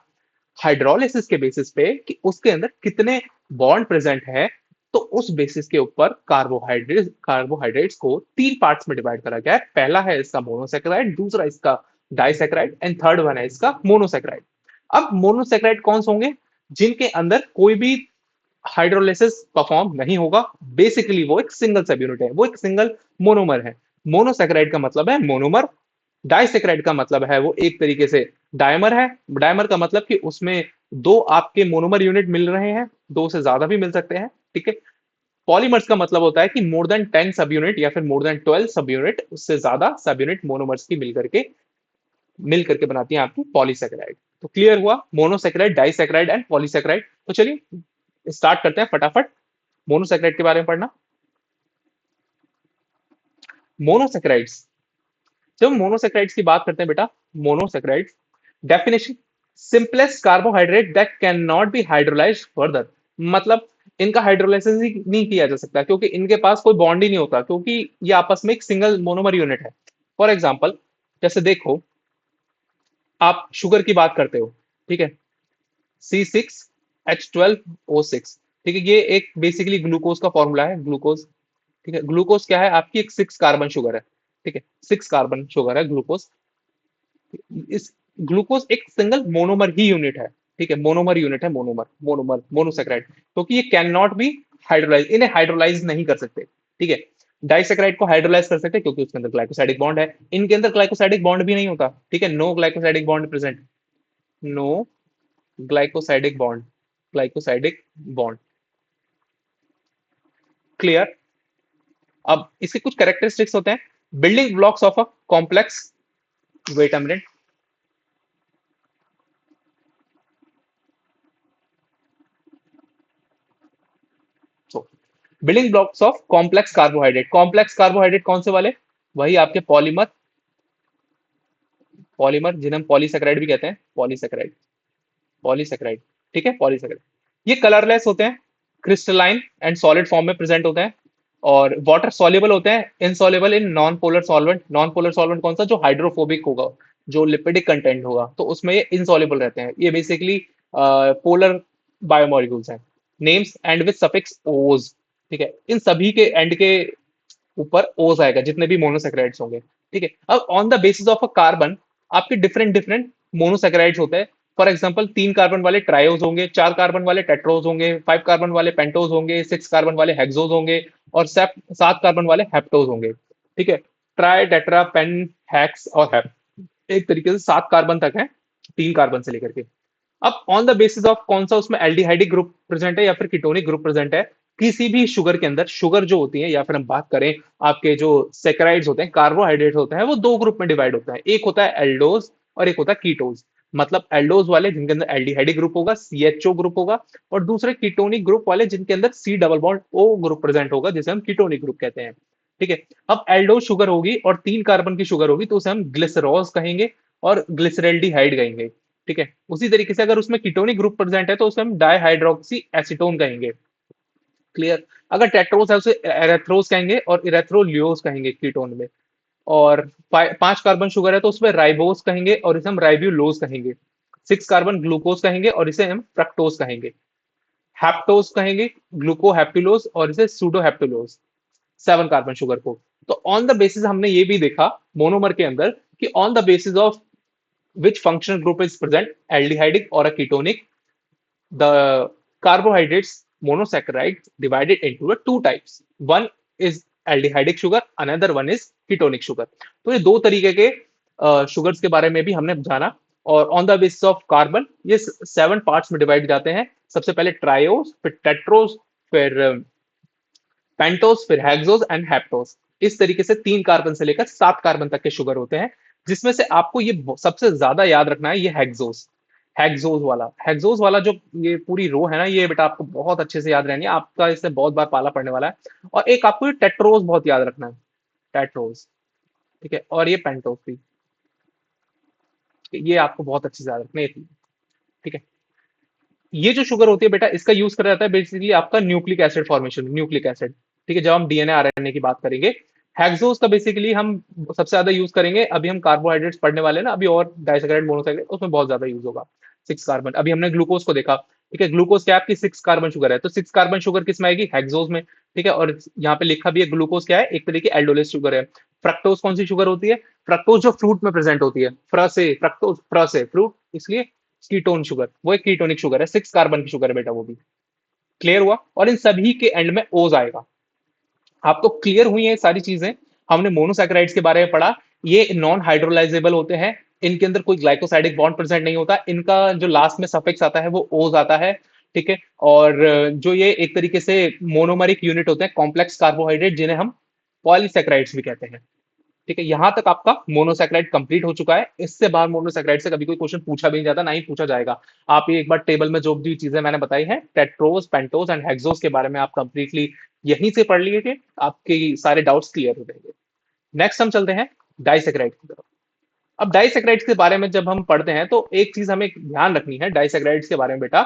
हाइड्रोलिसिस के बेसिस पे कि उसके अंदर कितने बॉन्ड प्रेजेंट है, तो उस बेसिस के ऊपर कार्बोहाइड्रेट्स को तीन पार्ट्स में डिवाइड करा गया है। पहला है इसका मोनोसैकेराइड, दूसरा इसका डाइसैकेराइड एंड थर्ड वन है इसका मोनोसैकेराइड। अब मोनोसैकेराइड कौन से होंगे, जिनके अंदर कोई भी हाइड्रोलिसिस परफॉर्म नहीं होगा। बेसिकली वो एक सिंगल सब यूनिट है, वो एक सिंगल मोनोमर है। मोनोसैकेराइड का मतलब है मोनोमर। डाइसैकेराइड का मतलब है वो एक तरीके से डायमर है। डायमर का मतलब कि उसमें दो आपके मोनोमर यूनिट मिल रहे हैं, दो से ज्यादा भी मिल सकते हैं। ठीक है, पॉलीमर्स का मतलब होता है कि मोर देन 10 सब यूनिट या फिर मोर देन 12 सब यूनिट, उससे ज्यादा सब यूनिट मोनोमर्स की मिल करके बनाती है आपकी पॉलीसैकेराइड। तो क्लियर हुआ, मोनोसैकेराइड, डाइसैकेराइड एंड पॉलीसैकेराइड। तो चलिए स्टार्ट करते हैं फटाफट मोनोसैकेराइड के बारे में पढ़ना। मोनोसैकेराइड्स, जब मोनोसैकेराइड्स की बात करते हैं बेटा, monosaccharides definition, simplest carbohydrate that can not be hydrolysed further. मतलब इनका हाइड्रोलाइसिस ही नहीं किया जा सकता क्योंकि इनके पास कोई बॉन्ड ही नहीं होता, क्योंकि ये आपस में एक सिंगल मोनोमर यूनिट है। फॉर एग्जाम्पल, जैसे देखो, आप शुगर की बात करते हो, ठीक है, C6H12O6। ठीक है, ये एक बेसिकली ग्लूकोज का फॉर्मूला है, ग्लूकोज। ठीक है, ग्लूकोज क्या है, आपकी एक 6 कार्बन शुगर है। ठीक है, 6 कार्बन शुगर है ग्लूकोज। इस ग्लूकोज एक सिंगल मोनोमर ही यूनिट है। ठीक है, मोनोमर यूनिट है, मोनोमर मोनोमर मोनोसेक्राइड, क्योंकि ये कैन नॉट बी हाइड्रोलाइज, इन्हें हाइड्रोलाइज नहीं कर सकते। ठीक है, डाइसेक्राइड को हाइड्रोलाइज कर सकते हैं क्योंकि उसके अंदर ग्लाइकोसाइडिक बॉन्ड है, इनके अंदर ग्लाइकोसाइडिक बॉन्ड भी नहीं होता। ठीक है, no glycosidic bond present, no glycosidic bond, glycosidic bond. Clear? अब इसके कुछ कैरेक्टरिस्टिक्स होते हैं, building blocks of a complex, wait a minute, so building blocks of complex carbohydrate. Complex carbohydrate कौन से वाले, वही आपके पॉलीमर, पॉलीमर जिन्हें हम पॉलीसेकेराइड भी कहते हैं, पॉलीसेकेराइड, पॉलीसेकेराइड। ठीक है, पॉलीसेकेराइड। ये कलरलेस होते हैं, क्रिस्टलाइन एंड सॉलिड फॉर्म में प्रेजेंट होते हैं, और वाटर सॉल्युबल होते हैं, insoluble in non polar solvent. Non polar solvent कौन सा, जो हाइड्रोफोबिक होगा, जो लिपिडिक कंटेंट होगा, तो उसमें ये इनसॉल्युबल रहते हैं। ये बेसिकली पोलर बायोमोलिक्यूल्स हैं। नेम्स एंड विद सफिक्स ओज। ठीक है, इन सभी के एंड के ऊपर ओज आएगा जितने भी मोनोसेक्राइड्स होंगे। ठीक है, अब on the basis of a carbon आपके डिफरेंट डिफरेंट मोनोसेक्राइड्स होते हैं। फॉर एग्जांपल 3 कार्बन वाले ट्रायोज होंगे, 4 कार्बन वाले टेट्रोज होंगे, 5 कार्बन वाले पेंटोज होंगे, 6 कार्बन वाले हेक्सोज होंगे, और 7 कार्बन वाले हेप्टोज होंगे। ठीक है, ट्राई, टेट्रा, पेन, हेक्स और हेप, एक तरीके से 7 कार्बन तक है, 3 कार्बन से लेकर के। अब ऑन द बेसिस ऑफ कौन सा उसमें एल्डिहाइडिक ग्रुप प्रेजेंट है या फिर कीटोनिक ग्रुप प्रेजेंट है, किसी भी शुगर के अंदर, शुगर जो होती है या फिर हम बात करें आपके जो सेकेराइड्स होते हैं, कार्बोहाइड्रेट होते हैं, वो दो ग्रुप में डिवाइड होता है। एक होता है एल्डोज और एक होता है कीटोज। मतलब एल्डोज वाले जिनके अंदर एल्डिहाइडिक ग्रुप होगा, CHO ग्रुप होगा, और दूसरे कीटोनिक ग्रुप वाले जिनके अंदर C double bond O group present होगा, जिसे हम कीटोनिक ग्रुप कहते हैं। ठीक है, अब एल्डोज शुगर होगी और 3 कार्बन की शुगर होगी तो उसे हम ग्लिसरॉल कहेंगे और ग्लिसरेल्डिहाइड कहेंगे। ठीक है, उसी तरीके से अगर उसमें कीटोनिक ग्रुप प्रेजेंट है तो उसे हम डाईहाइड्रोक्सी एसीटोन कहेंगे। क्लियर? अगर टेट्रोस है उसे एरेथ्रोस कहेंगे और इरेथ्रोलियोस कहेंगे कीटोन में। और 5 कार्बन शुगर है तो उसमें राइबोस कहेंगे और इसे हम राइब्यूलोज कहेंगे। 6 कार्बन ग्लूकोज कहेंगे और इसे हम फ्रक्टोज कहेंगे। हैप्टोज कहेंगे ग्लूकोहेप्टुलोज और इसे सूडोहेप्टुलोज, 7 कार्बन शुगर को। तो ऑन द बेसिस हमने ये भी देखा मोनोमर के अंदर कि on the basis of which functional group is present, aldehydic और अ ketonic, the carbohydrates monosaccharides divided into the two types. One is aldehydic sugar, another one is ketonic sugar. तो ये दो तरीके के शुगर्स के बारे में भी हमने जाना। और on the basis of carbon ये 7 पार्ट्स में डिवाइड जाते हैं। सबसे पहले ट्रायोस, फिर टेट्रोस, फिर पेंटोस, फिर हेक्सोस एंड हेप्टोस। इस तरीके से 3 कार्बन से लेकर 7 कार्बन तक के शुगर होते हैं, जिसमें से आपको ये सबसे ज्यादा याद रखना है, ये हेक्सोस। हेक्सोस वाला जो ये पूरी रो है ना, ये बेटा आपको बहुत अच्छे से याद रहनी है, आपका इससे बहुत बार पाला पड़ने वाला है। और एक आपको ये टेट्रोस बहुत याद रखना है, टेट्रोस। ठीक है, और ये पेंटोस भी, ये आपको बहुत अच्छे से याद रखना है। ठीक है, ये जो शुगर होती है बेटा, इसका यूज करा जाता है बेसिकली आपका nucleic acid formation, nucleic acid. ठीक है, जब हम डीएनए आरएनए की बात करेंगे, हेक्सोस का बेसिकली हम सबसे ज्यादा यूज करेंगे, अभी हम कार्बोहाइड्रेट्स पढ़ने वाले हैं ना, अभी और डाइसैकेराइड मोनोसैकेराइड उसमें बहुत ज्यादा यूज होगा। 6 कार्बन, अभी हमने ग्लूकोज को देखा। ठीक है, ग्लूकोज क्या है आपकी 6 कार्बन शुगर है, तो 6 कार्बन शुगर किस में आएगी, हेक्सोस में। ठीक है, और यहाँ पे लिखा भी है ग्लूकोज क्या है, एक तरीके की एल्डोलेस शुगर है। फ्रक्टोज कौन सी शुगर होती है, फ्रक्टोज जो फ्रूट में प्रेजेंट होती है, फ्रक्टोज फ्र से फ्रूट, इसलिए कीटोन शुगर, वो एक कीटोनिक शुगर है, 6 कार्बन की शुगर है बेटा वो भी। क्लियर हुआ, और इन सभी के एंड में ओज आएगा। आपको क्लियर हुई है सारी चीजें। हमने मोनोसैकेराइड्स के बारे में पढ़ा, ये नॉन हाइड्रोलाइजेबल होते हैं, इनके अंदर कोई ग्लाइकोसाइडिक बॉन्ड प्रेजेंट नहीं होता, इनका जो लास्ट में सफिक्स आता है वो ओज आता है। ठीक है, और जो ये एक तरीके से मोनोमरिक यूनिट होते हैं, कॉम्प्लेक्स कार्बोहाइड्रेट, जिन्हें हम पॉलीसैकेराइड्स भी कहते हैं। ठीक है, यहां तक आपका मोनोसैकेराइड कंप्लीट हो चुका है। इससे बाहर मोनोसैकेराइड से कभी कोई क्वेश्चन पूछा भी नहीं जाता, ना ही पूछा जाएगा। आप ये एक बार टेबल में जो भी चीजें मैंने बताई हैं, टेट्रोस, पेंटोस एंड हेक्सोस के बारे में आप कंप्लीटली यहीं से पढ़ लिए, आपके सारे डाउट्स क्लियर हो जाएंगे। नेक्स्ट हम चलते हैं डाइसैकेराइड की तरफ। अब डाइसैकेराइड्स के बारे में जब हम पढ़ते हैं, तो एक चीज हमें ध्यान रखनी है डाइसैकेराइड्स के बारे में बेटा,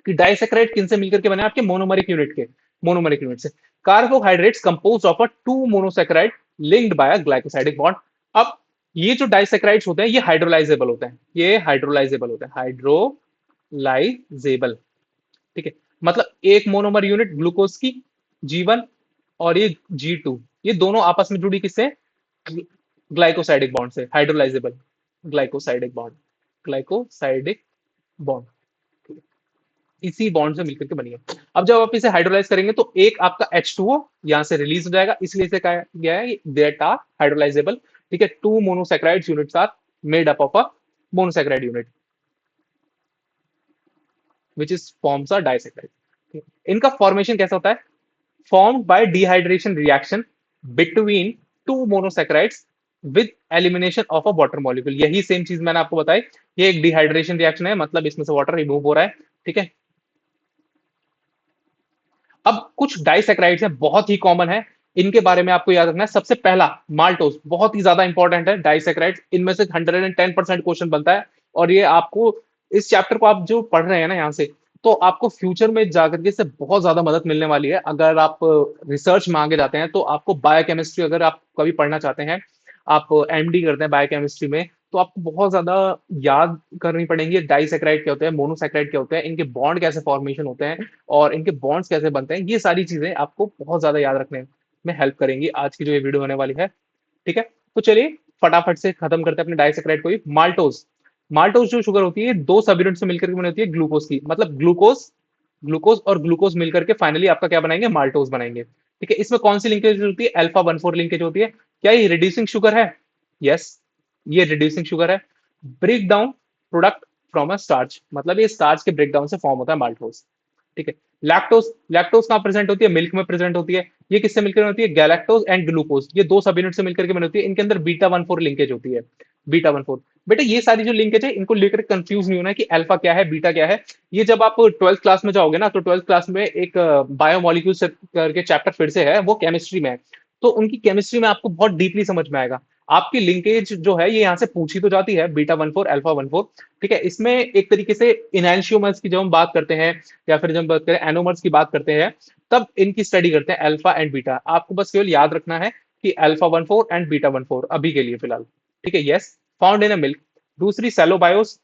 कि डाइसैकेराइड किन से मिलकर के बने, आपके मोनोमरिक यूनिट के, मोनोमरिक यूनिट से। Carbohydrates compose of a two monosaccharide linked by a glycosidic bond. अब ये जो डाइसैकेराइड्स होते हैं, ये हाइड्रोलाइजेबल होते हैं, ये हाइड्रोलाइजेबल होते हैं, हाइड्रोलाइजेबल। ठीक है, मतलब एक मोनोमर यूनिट ग्लूकोज की G1, और ये G2, ये दोनों आपस में जुड़ी किससे, ग्लाइकोसाइडिक बॉन्ड से, hydrolysable glycosidic bond, glycosidic bond इसी बॉन्ड से मिलकर के बनी है। अब जब आप इसे हाइड्रोलाइज करेंगे, तो एक आपका H2O यहां से रिलीज हो जाएगा, इसलिए इसे कहा गया है दैट आर हाइड्रोलाइजेबल। ठीक है, two monosaccharide units are made up of a monosaccharide unit which is forms a disaccharide. इनका फॉर्मेशन कैसा होता है, formed by dehydration reaction between two monosaccharides with elimination of a water molecule। यही same चीज मैंने आपको बताई, ये एक डिहाइड्रेशन रिएक्शन है, मतलब इसमें से वाटर रिमूव हो रहा है। ठीक है, अब कुछ डाइसैकेराइड्स हैं, बहुत ही कॉमन है, इनके बारे में आपको याद रखना है। सबसे पहला माल्टोस, बहुत ही ज्यादा इंपॉर्टेंट है डाइसैकेराइड्स, इनमें से 110% क्वेश्चन बनता है। और ये आपको इस चैप्टर को आप जो पढ़ रहे हैं ना यहाँ से, तो आपको फ्यूचर में जाकर के इससे बहुत ज्यादा मदद मिलने वाली है। अगर आप रिसर्च में आगे जाते हैं, तो आपको बायोकेमिस्ट्री अगर आप कभी पढ़ना चाहते हैं, आप एमडी करते हैं बायोकेमिस्ट्री में, तो आपको बहुत ज्यादा याद करनी पड़ेंगी डाइसैकेराइड क्या होते हैं, मोनोसैकेराइड क्या होते हैं, इनके बॉन्ड कैसे फॉर्मेशन होते हैं, और इनके बॉन्ड्स कैसे बनते हैं। ये सारी चीजें आपको बहुत ज्यादा याद रखने में हेल्प करेंगी आज की जो ये वीडियो होने वाली है। ठीक है, तो चलिए फटाफट से खत्म करते हैं अपने डाइसैकेराइड को ही। माल्टोज, माल्टोज जो शुगर होती है, दो सब यूनिट से मिलकर के बनी होती है ग्लूकोज की, मतलब ग्लूकोज, ग्लूकोज और ग्लूकोज मिलकर के फाइनली आपका क्या बनाएंगे, माल्टोज बनाएंगे। ठीक है, इसमें कौन सी लिंकेज होती है, अल्फा 1,4 लिंकेज होती है। क्या ये रिड्यूसिंग शुगर है, यस, ये रिड्यूसिंग शुगर है। Break down product from a starch, मतलब ये स्टार्च के ब्रेक डाउन से फॉर्म होता है माल्टोज। ठीक है, लैक्टोज, लैक्टोज कहां प्रेजेंट होती है, मिल्क में प्रेजेंट होती है। ये किससे मिलकर होती है, गैलेक्टोज एंड ग्लूकोज, ये दो सब यूनिट से मिलकर के बनी होती है। इनके अंदर बीटा 1,4 लिंकेज होती है, बीटा 1,4। बेटा ये सारी जो लिंकेज है, इनको लेकर कंफ्यूज नहीं होना है कि अल्फा क्या है, बीटा क्या है। ये जब आप 12th क्लास में जाओगे ना, तो 12th क्लास में एक बायोमोलिक्यूल करके चैप्टर फिर से है, वो केमिस्ट्री में है। तो उनकी केमिस्ट्री में आपको बहुत डीपली समझ में आएगा। आपकी लिंकेज जो है, ये यहाँ से पूछी तो जाती है, बीटा 1,4 अल्फा 1,4। ठीक है, इसमें एक तरीके से इनैंशियोमर्स की जब हम बात करते हैं, या फिर जब हम बात करें एनोमर्स की बात करते हैं, तब इनकी स्टडी करते हैं अल्फा एंड बीटा। आपको बस केवल याद रखना है कि अल्फा 1,4 एंड बीटा 1,4 अभी के लिए फिलहाल। ठीक है, yes, found in a milk. दूसरी सेलोबायोस,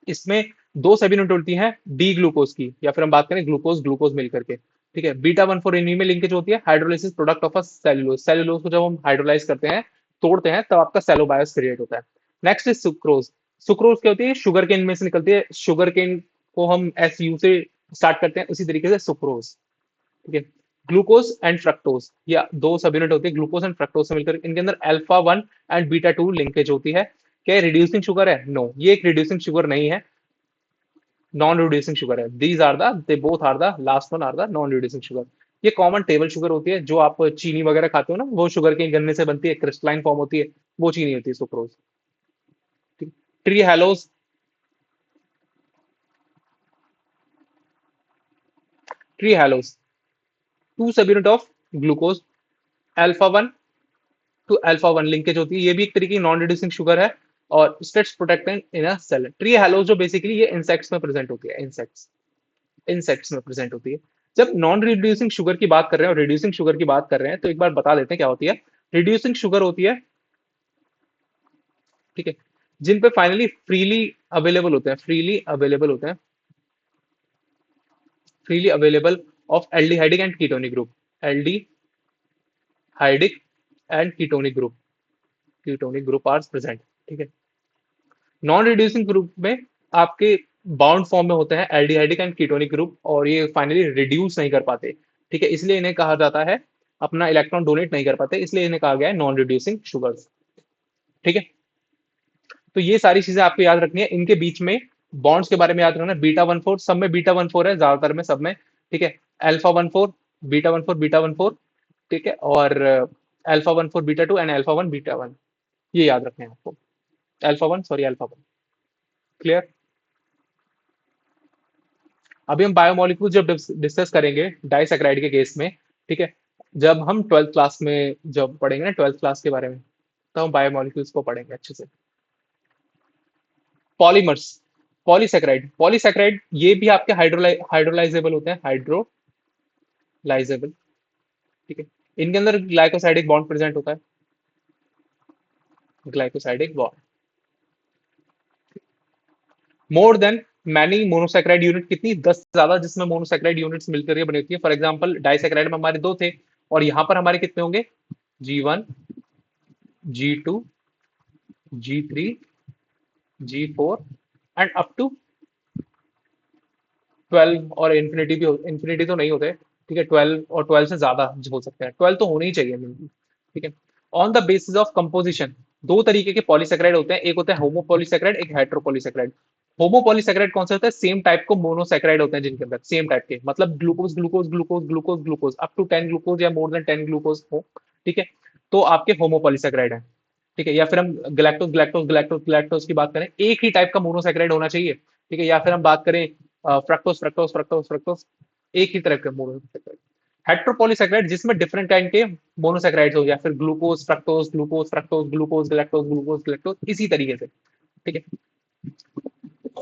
इसमें दो सब यूनिट होती हैं डी ग्लूकोज की, या फिर हम बात करें ग्लूकोज ग्लूकोज मिलकर के। ठीक है। बीटा 1,4 इन्हीं में लिंकेज होती है। Hydrolysis product of a cellulose, cellulose को जब हम हाइड्रोलाइज करते हैं, तोड़ते हैं, तब आपका सेलोबायोस क्रिएट होता है। Next is sucrose. सुक्रोज क्या होती है? शुगर केन में से निकलती है। शुगर केन को हम एस यू से स्टार्ट करते हैं, उसी तरीके से सुक्रोज। ठीक है। ग्लूकोज एंड फ्रक्टोज, या दो सब यूनिट होती है ग्लूकोज एंड फ्रक्टोज से मिलकर, इनके अंदर अल्फा 1 एंड बीटा 2 लिंकेज होती है। क्या रिड्यूसिंग शुगर है? नो, ये एक रिड्यूसिंग शुगर नहीं है, नॉन रिड्यूसिंग शुगर है। These are the, they both are the, last one are the non reducing sugar. ये कॉमन टेबल शुगर होती है, जो आप चीनी वगैरह खाते हो ना, वो शुगर के गन्ने से बनती है, क्रिस्टलाइन फॉर्म होती है, वो चीनी होती है sucrose. Trehalose, trehalose two subunit of glucose, alpha 1 to alpha 1 linkage होती है, ये भी एक तरीके की नॉन रिड्यूसिंग शुगर है। और स्टेट्स प्रोटेक्टेंट इन अ सेल। ट्री हेलोज जो बेसिकली ये इंसेक्ट्स में प्रेजेंट होती है, इंसेक्ट्स में प्रेजेंट होती है। जब नॉन रिड्यूसिंग शुगर की बात कर रहे हैं और रिड्यूसिंग शुगर की बात कर रहे हैं, तो एक बार बता देते हैं क्या होती है। रिड्यूसिंग शुगर होती है, ठीक है, जिन पे फाइनली फ्रीली अवेलेबल होते हैं, freely available of aldehydic and ketonic group, aldehydic and ketonic group are present. ठीक है। नॉन रिड्यूसिंग ग्रुप में आपके बाउंड फॉर्म में होते हैं एल्डिहाइडिक एंड कीटोनिक ग्रुप, और ये फाइनली रिड्यूस नहीं कर पाते। ठीक है, इसलिए इन्हें कहा जाता है, अपना इलेक्ट्रॉन डोनेट नहीं कर पाते, इसलिए इन्हें कहा गया है नॉन रिड्यूसिंग शुगर्स। ठीक है। तो ये सारी चीजें आपको याद रखनी है। इनके बीच में बॉन्ड्स के बारे में याद रखना। बीटा 1,4 सब में, बीटा 1,4 है ज्यादातर में, सब में। ठीक है। अल्फा 1,4, बीटा 1,4, ठीक है। और alpha 1,4 beta 2 and alpha 1 beta 1, ये याद रखने हैं आपको। Alpha 1 clear. अभी हम बायोमोलिक्यूल जब डिस्कस करेंगे डाइसैकेराइड के केस में, ठीक है, जब हम 12th क्लास में जब पढ़ेंगे ना, 12th क्लास के बारे में, तो हम बायोमोलिक्यूल्स को पढ़ेंगे अच्छे से। पॉलीमर्स, पॉलीसैकेराइड ये भी आपके हाइड्रोलाइजेबल होते हैं, हाइड्रोलाइजेबल। ठीक है। इनके अंदर ग्लाइकोसाइडिक बॉन्ड प्रेजेंट होता है, glycosidic bond. More than many monosaccharide unit, कितनी? 10 से ज्यादा, जिसमें मोनोसैकेराइड यूनिट्स मिलकर ये बनी होती है। फॉर एग्जांपल डाइसैकेराइड में हमारे दो थे, और यहाँ पर हमारे कितने होंगे? G1, G2, G3, G4 and up to 12, और इन्फिनिटी भी, इन्फिनिटी तो नहीं होते। ठीक है, 12 और 12 से ज्यादा हो सकते हैं, 12 तो होने ही चाहिए मिनिमम। ठीक है। On the basis of composition, दो तरीके के पॉलीसेक्राइड होते हैं, एक होता है होमोपॉलीसेक्राइड, एक हेट्रोपॉलीसेक्राइड। होमोपॉलीसेक्राइड कौन से होता है? सेम टाइप को मोनोसेक्राइड होते हैं, जिनके अंदर सेम टाइप के, मतलब glucose glucose glucose glucose glucose up to 10 glucose या मोर देन 10 ग्लूकोज हो। ठीक है, तो आपके होमोपॉलीसेक्राइड है। ठीक है। या फिर हम गैलेक्टोज गैलेक्टोज गैलेक्टोज गैलेक्टोज की बात करें, एक ही टाइप का मोनोसेक्राइड होना चाहिए। ठीक है। या फिर हम बात करें फ्रक्टोज फ्रक्टोज फ्रक्टोज फ्रक्टोज, एक ही तरह के मोनोसेक्राइड। हेट्रोपॉलीसेक्राइड जिसमें डिफरेंट काइंड के मोनोसेक्राइड्स हो, या फिर glucose fructose glucose fructose glucose galactose glucose galactose, इसी तरीके से। ठीक है।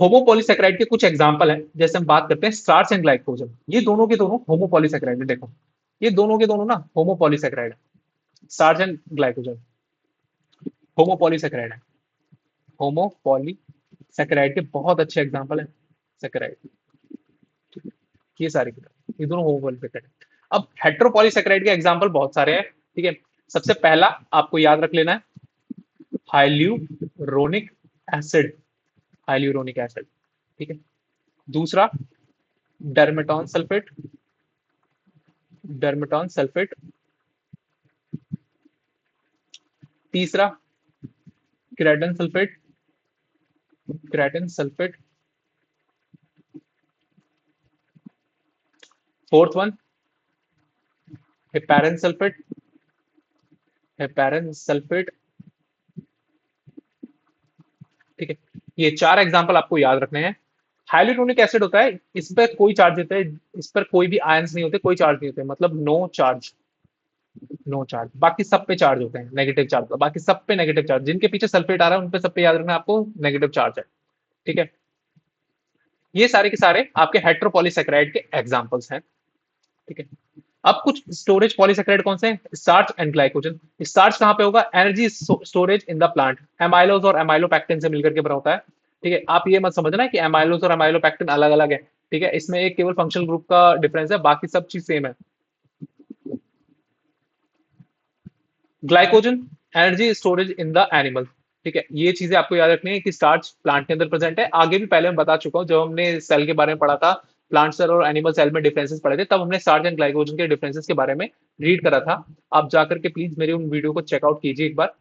होमोपॉलीसेक्राइड के कुछ एग्जांपल हैं, जैसे हम बात करते हैं स्टार्च एंड ग्लाइकोजन, ये दोनों के दोनों होमोपॉलीसेक्राइड है। देखो, ये दोनों के दोनों ना होमोपॉलीसेक्राइड है, स्टार्च एंड ग्लाइकोजन होमोपॉलीसेक्राइड है। होमोपॉलीसेक्राइड के बहुत अच्छे एग्जांपल है सेक्राइड, ये सारे के सारे, ये दोनों होमोपॉलीसेक्राइड है। अब हेट्रोपॉलीसेक्राइड के एग्जांपल बहुत सारे हैं। ठीक है। सबसे पहला आपको याद रख लेना है, हाइल्यूरोनिक एसिड, हाइल्यूरोनिक एसिड। ठीक है। दूसरा डर्मेटॉन सल्फेट, डर्मेटॉन सल्फेट। तीसरा keratan sulphate, keratan sulphate. Fourth one heparan sulphate, heparan sulphate. ठीक है। ये चार एग्जांपल आपको याद रखने हैं। हाइल्यूरोनिक एसिड होता है, इस पर कोई चार्ज होता है, इस पर कोई भी आयंस नहीं होते, कोई चार्ज नहीं होते, मतलब नो चार्ज, नो चार्ज। बाकी सब पे चार्ज होते हैं, नेगेटिव चार्ज, बाकी सब पे नेगेटिव चार्ज, जिनके पीछे सल्फेट आ रहा है उन पे सब पे याद रखना है आपको, नेगेटिव चार्ज है। ठीक है। ये सारे के सारे आपके हेट्रोपॉलीसेकेराइड के एग्जांपल्स हैं। ठीक है। अब कुछ स्टोरेज पॉलीसेकेराइड कौन से हैं? Starch and glycogen. स्टार्च कहां पे होगा? Energy storage in the plant, amylose और एमाइलोपैक्टिन से मिलकर के बना होता है। ठीक है। आप ये मत समझना कि एमाइलोज और एमाइलोपैक्टिन अलग अलग है, ठीक है, इसमें एक केवल फंक्शनल ग्रुप का डिफरेंस है, बाकी सब चीज सेम है। Glycogen, energy storage in the animal. ठीक है, ये चीजें आपको याद रखनी है कि स्टार्च प्लांट के अंदर प्रेजेंट है। आगे भी पहले मैं बता चुका हूँ, जब हमने सेल के बारे में पढ़ा था, प्लांट सेल और एनिमल सेल में डिफरेंसेस पढ़े थे, तब हमने स्टार्च एंड ग्लाइकोजन के डिफरेंसेस के बारे में रीड करा था। आप जाकर के प्लीज मेरे उन वीडियो को चेकआउट कीजिए एक बार।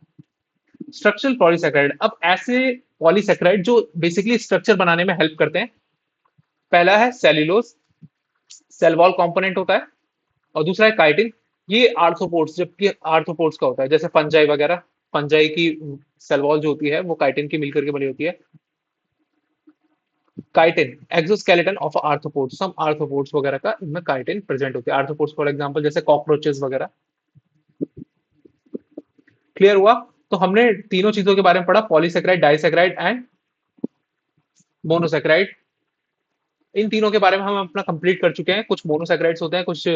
स्ट्रक्चरल पॉलीसेकेराइड, अब ऐसे पॉलीसेकेराइड जो बेसिकली स्ट्रक्चर बनाने में हेल्प करते हैं। पहला है सेल्यूलोज, सेल वॉल कंपोनेंट होता है। और दूसरा है काइटिन, ये आर्थ्रोपोड्स, जबकि आर्थ्रोपोड्स का होता है, जैसे फंजाई वगैरह। फंजाई की सेल वॉल जो होती है वो काइटिन की मिलकर के बनी होती है। Chitin, exoskeleton of arthropods, some arthropods वगैरह का इनमें काइटिन प्रेजेंट होती है। आर्थ्रोपोड्स फॉर एग्जांपल जैसे कॉकरोचेस वगैरह। क्लियर हुआ? तो हमने तीनों चीजों के बारे में पढ़ा, पॉलीसेकेराइड, डाइसेकेराइड एंड मोनोसेकेराइड। इन तीनों के बारे में हम अपना कंप्लीट कर चुके हैं। कुछ मोनोसेकेराइड्स होते हैं, कुछ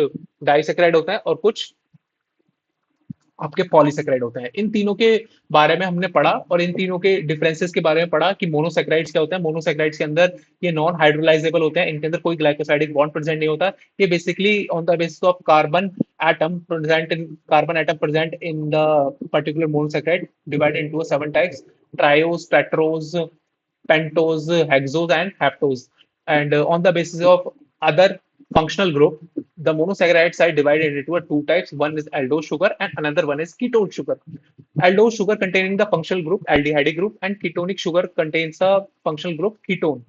डाइसेकेराइड होता है, और कुछ आपके पॉलीसेकेराइड होते हैं। इन तीनों के बारे में हमने पढ़ा, और इन तीनों के डिफरेंसेस के बारे में पढ़ा कि मोनोसेकेराइड्स क्या होता है। मोनोसेकेराइड्स के अंदर ये नॉन हाइड्रोलाइजेबल होते हैं, इनके अंदर कोई ग्लाइकोसाइडिक बॉन्ड प्रेजेंट नहीं होता। ये basically on the basis of carbon atom present in the particular monosaccharide, divided into 7 types: triose, Tedros, pentose, hexose, and haptose. And on the basis of other functional group, the monosaccharides are divided into two types. One is aldose sugar and another one is ketone sugar. Aldose sugar containing the functional group aldehyde group, and ketonic sugar contains the functional group ketone,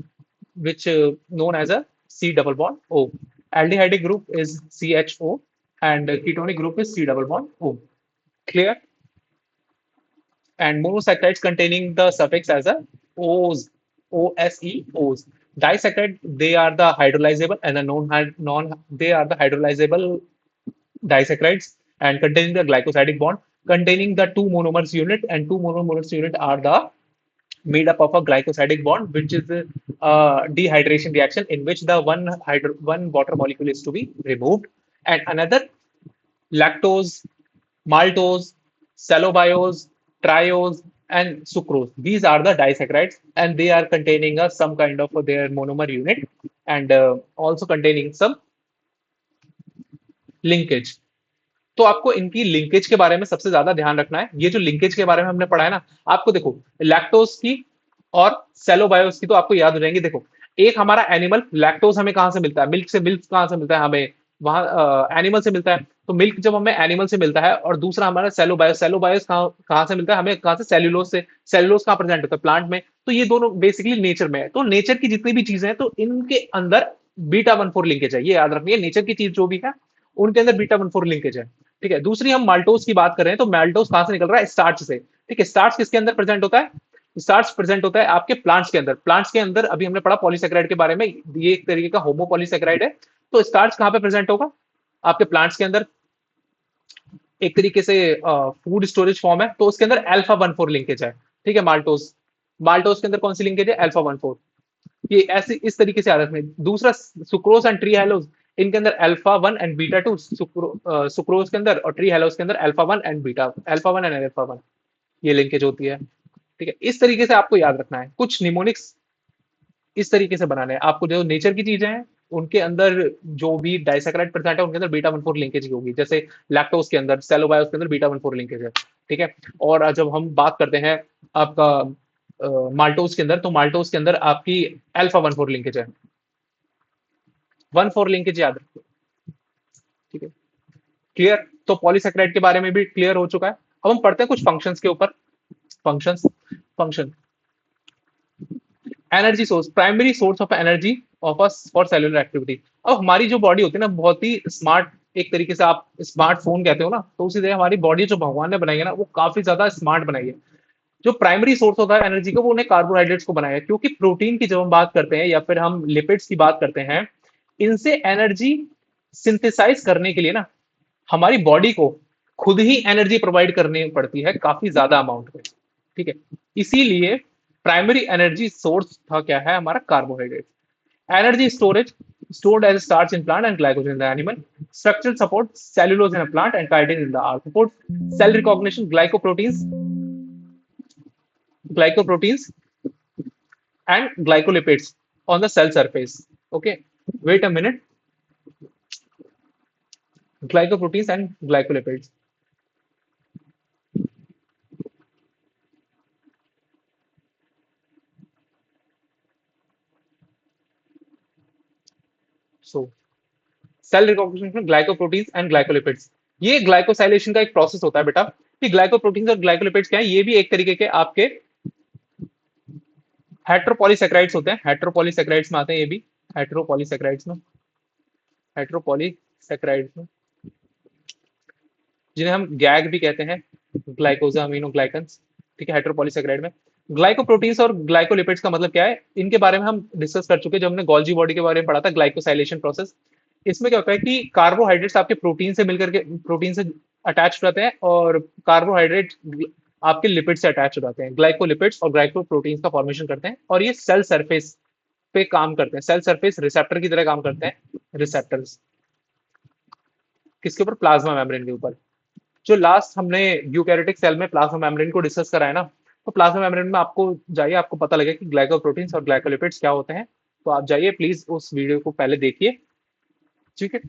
which known as a C double bond O. Aldehyde group is CHO and ketonic group is C double bond O. Clear? And monosaccharides containing the suffix as a O's, OSE, O's. Disaccharide, they are the hydrolyzable and the they are the hydrolyzable disaccharides and containing the glycosidic bond, containing the two monomers unit, and two monomers unit are the made up of a glycosidic bond, which is a dehydration reaction in which the one water molecule is to be removed, and another lactose, maltose, cellobiose, triose, and sucrose. These are the disaccharides, and they are containing some kind of their monomer unit, and also containing some linkage. तो आपको इनकी linkage के बारे में सबसे ज्यादा ध्यान रखना है। ये जो लिंकेज के बारे में हमने पढ़ा है ना, आपको देखो लैक्टोज की और सेलोबायोस की तो आपको याद हो जाएंगे। देखो, एक हमारा एनिमल लैक्टोज हमें कहाँ से मिलता है? मिल्क से। मिल्क कहाँ से मिलता है हमें? वहां एनिमल से मिलता है। तो मिल्क जब हमें एनिमल से मिलता है, और दूसरा हमारा सेलोबायोस, सेलोबायोस कहाँ कहाँ से मिलता है हमें? कहाँ से? सेल्यूलोज से। सेल्यूलोज कहाँ प्रेजेंट होता है? प्लांट में। तो ये दोनों बेसिकली नेचर में है। तो नेचर की जितनी भी चीजें हैं, तो इनके अंदर बीटा 1,4 लिंकेज है। ये याद रखिए, नेचर की चीज जो भी है उनके अंदर बीटा 1,4 लिंकेज है। ठीक है, दूसरी हम माल्टोज की बात कर रहे हैं, तो माल्टोज कहां से निकल रहा है? स्टार्च से। ठीक है, स्टार्च किसके अंदर प्रेजेंट होता है? स्टार्च प्रेजेंट होता है आपके प्लांट्स के अंदर। प्लांट्स के अंदर अभी हमने पढ़ा पॉलीसेकेराइड के बारे में, ये एक तरीके का होमोपॉलीसेकेराइड है। तो स्टार्च कहां पे प्रेजेंट होगा? आपके प्लांट्स के अंदर। एक तरीके से फूड स्टोरेज फॉर्म है, तो उसके अंदर अल्फा 1,4 लिंकेज है। ठीक है, माल्टोज। माल्टोज के अंदर कौन सी लिंकेज है? अल्फा 1,4। ये ऐसे इस तरीके से याद रखना। दूसरा सुक्रोज एंड ट्री हेलोज, इनके अंदर अल्फा 1 एंड बीटा 2। सुक्रोज के अंदर और ट्री हेलोज के अंदर अल्फा 1 एंड अल्फा 1, ये लिंकेज होती है। ठीक है, इस तरीके से आपको याद रखना है। कुछ निमोनिक्स इस तरीके से बनाने हैं आपको। जो नेचर की चीजें हैं उनके अंदर जो भी डाइसैकेराइड प्रेजेंट है, उनके अंदर बीटा 1,4 लिंकेज की होगी। जैसे लैक्टोज के अंदर, सेलोबायोस के अंदर बीटा 1,4 लिंकेज है। ठीक है, और जब हम बात करते हैं आपका माल्टोज के अंदर, तो माल्टोज के अंदर आपकी अल्फा 1,4 लिंकेज है। 1,4 लिंकेज याद रखिए। ठीक है, क्लियर? तो पॉलीसेकेराइड के बारे में भी क्लियर हो चुका है। अब हम पढ़ते हैं कुछ फंक्शंस के ऊपर। Functions, function, energy source, primary source of energy of us for cellular activity. अब हमारी जो बॉडी होती है ना, बहुत ही स्मार्ट, एक तरीके से आप स्मार्टफोन कहते हो ना, तो उसी तरह हमारी बॉडी जो भगवान ने बनाई है ना, वो काफी ज्यादा स्मार्ट बनाई है। जो प्राइमरी सोर्स होता है एनर्जी का, वो उन्हें कार्बोहाइड्रेट्स को बनाया है। क्योंकि प्रोटीन की जब हम बात करते हैं, या फिर हम लिपिड्स की बात करते हैं, इनसे एनर्जी सिंथेसाइज करने के लिए ना, हमारी बॉडी को खुद ही एनर्जी प्रोवाइड करनी पड़ती है, काफी ज्यादा अमाउंट में। ठीक है, इसीलिए प्राइमरी एनर्जी सोर्स था क्या है हमारा? Carbohydrate. Energy storage, stored as starch in plant and glycogen in the animal. Structural support, cellulose in a plant and chitin in the arthropod. Cell recognition, glycoproteins and glycolipids on the cell surface. Okay. Wait a minute, glycoproteins and glycolipids. So cell recognition में glycoproteins and glycolipids, ये glycosylation का एक process होता है बेटा। कि glycoproteins और glycolipids क्या है, ये भी एक तरीके के आपके हेट्रोपॉलीसेकेराइड्स होते हैं, हेट्रोपॉलीसेकेराइड्स में आते हैं ये भी, हेट्रोपॉलीसेकेराइड्स में, हेट्रोपॉलीसेकेराइड्स में, जिन्हें हम गैग भी कहते हैं, ग्लाइकोजा अमीनो ग्लाइकन्स। ठीक है, हेट्रोपॉलीसेकेराइड में ग्लाइकोप्रोटीन्स और ग्लाइकोलिपिड्स का मतलब क्या है, इनके बारे में हम डिस्कस कर चुके हैं जब हमने गोल्जी बॉडी के बारे में पढ़ा था, ग्लाइकोसाइलेशन प्रोसेस। इसमें क्या होता है कि कार्बोहाइड्रेट्स आपके प्रोटीन से मिलकर के प्रोटीन से अटैच रहते हैं, और कार्बोहाइड्रेट आपके लिपिड से अटैच हो जाते हैं, ग्लाइकोलिपिड्स और ग्लाइकोप्रोटीन्स का फॉर्मेशन करते हैं, और ये सेल सरफेस पे काम करते हैं, सेल सरफेस रिसेप्टर की तरह काम करते हैं, रिसेप्टर्स किसके ऊपर, प्लाज्मा मेम्ब्रेन के ऊपर। जो लास्ट हमने यूकैरियोटिक सेल में प्लाज्मा मेम्ब्रेन को डिस्कस करा है ना, तो प्लाज्मा मेम्ब्रेन में आपको जाइए, आपको पता लगे कि ग्लाइकोप्रोटीन्स और ग्लाइकोलिपिड्स क्या होते हैं। तो आप जाइए प्लीज उस वीडियो को पहले देखिए। ठीक है,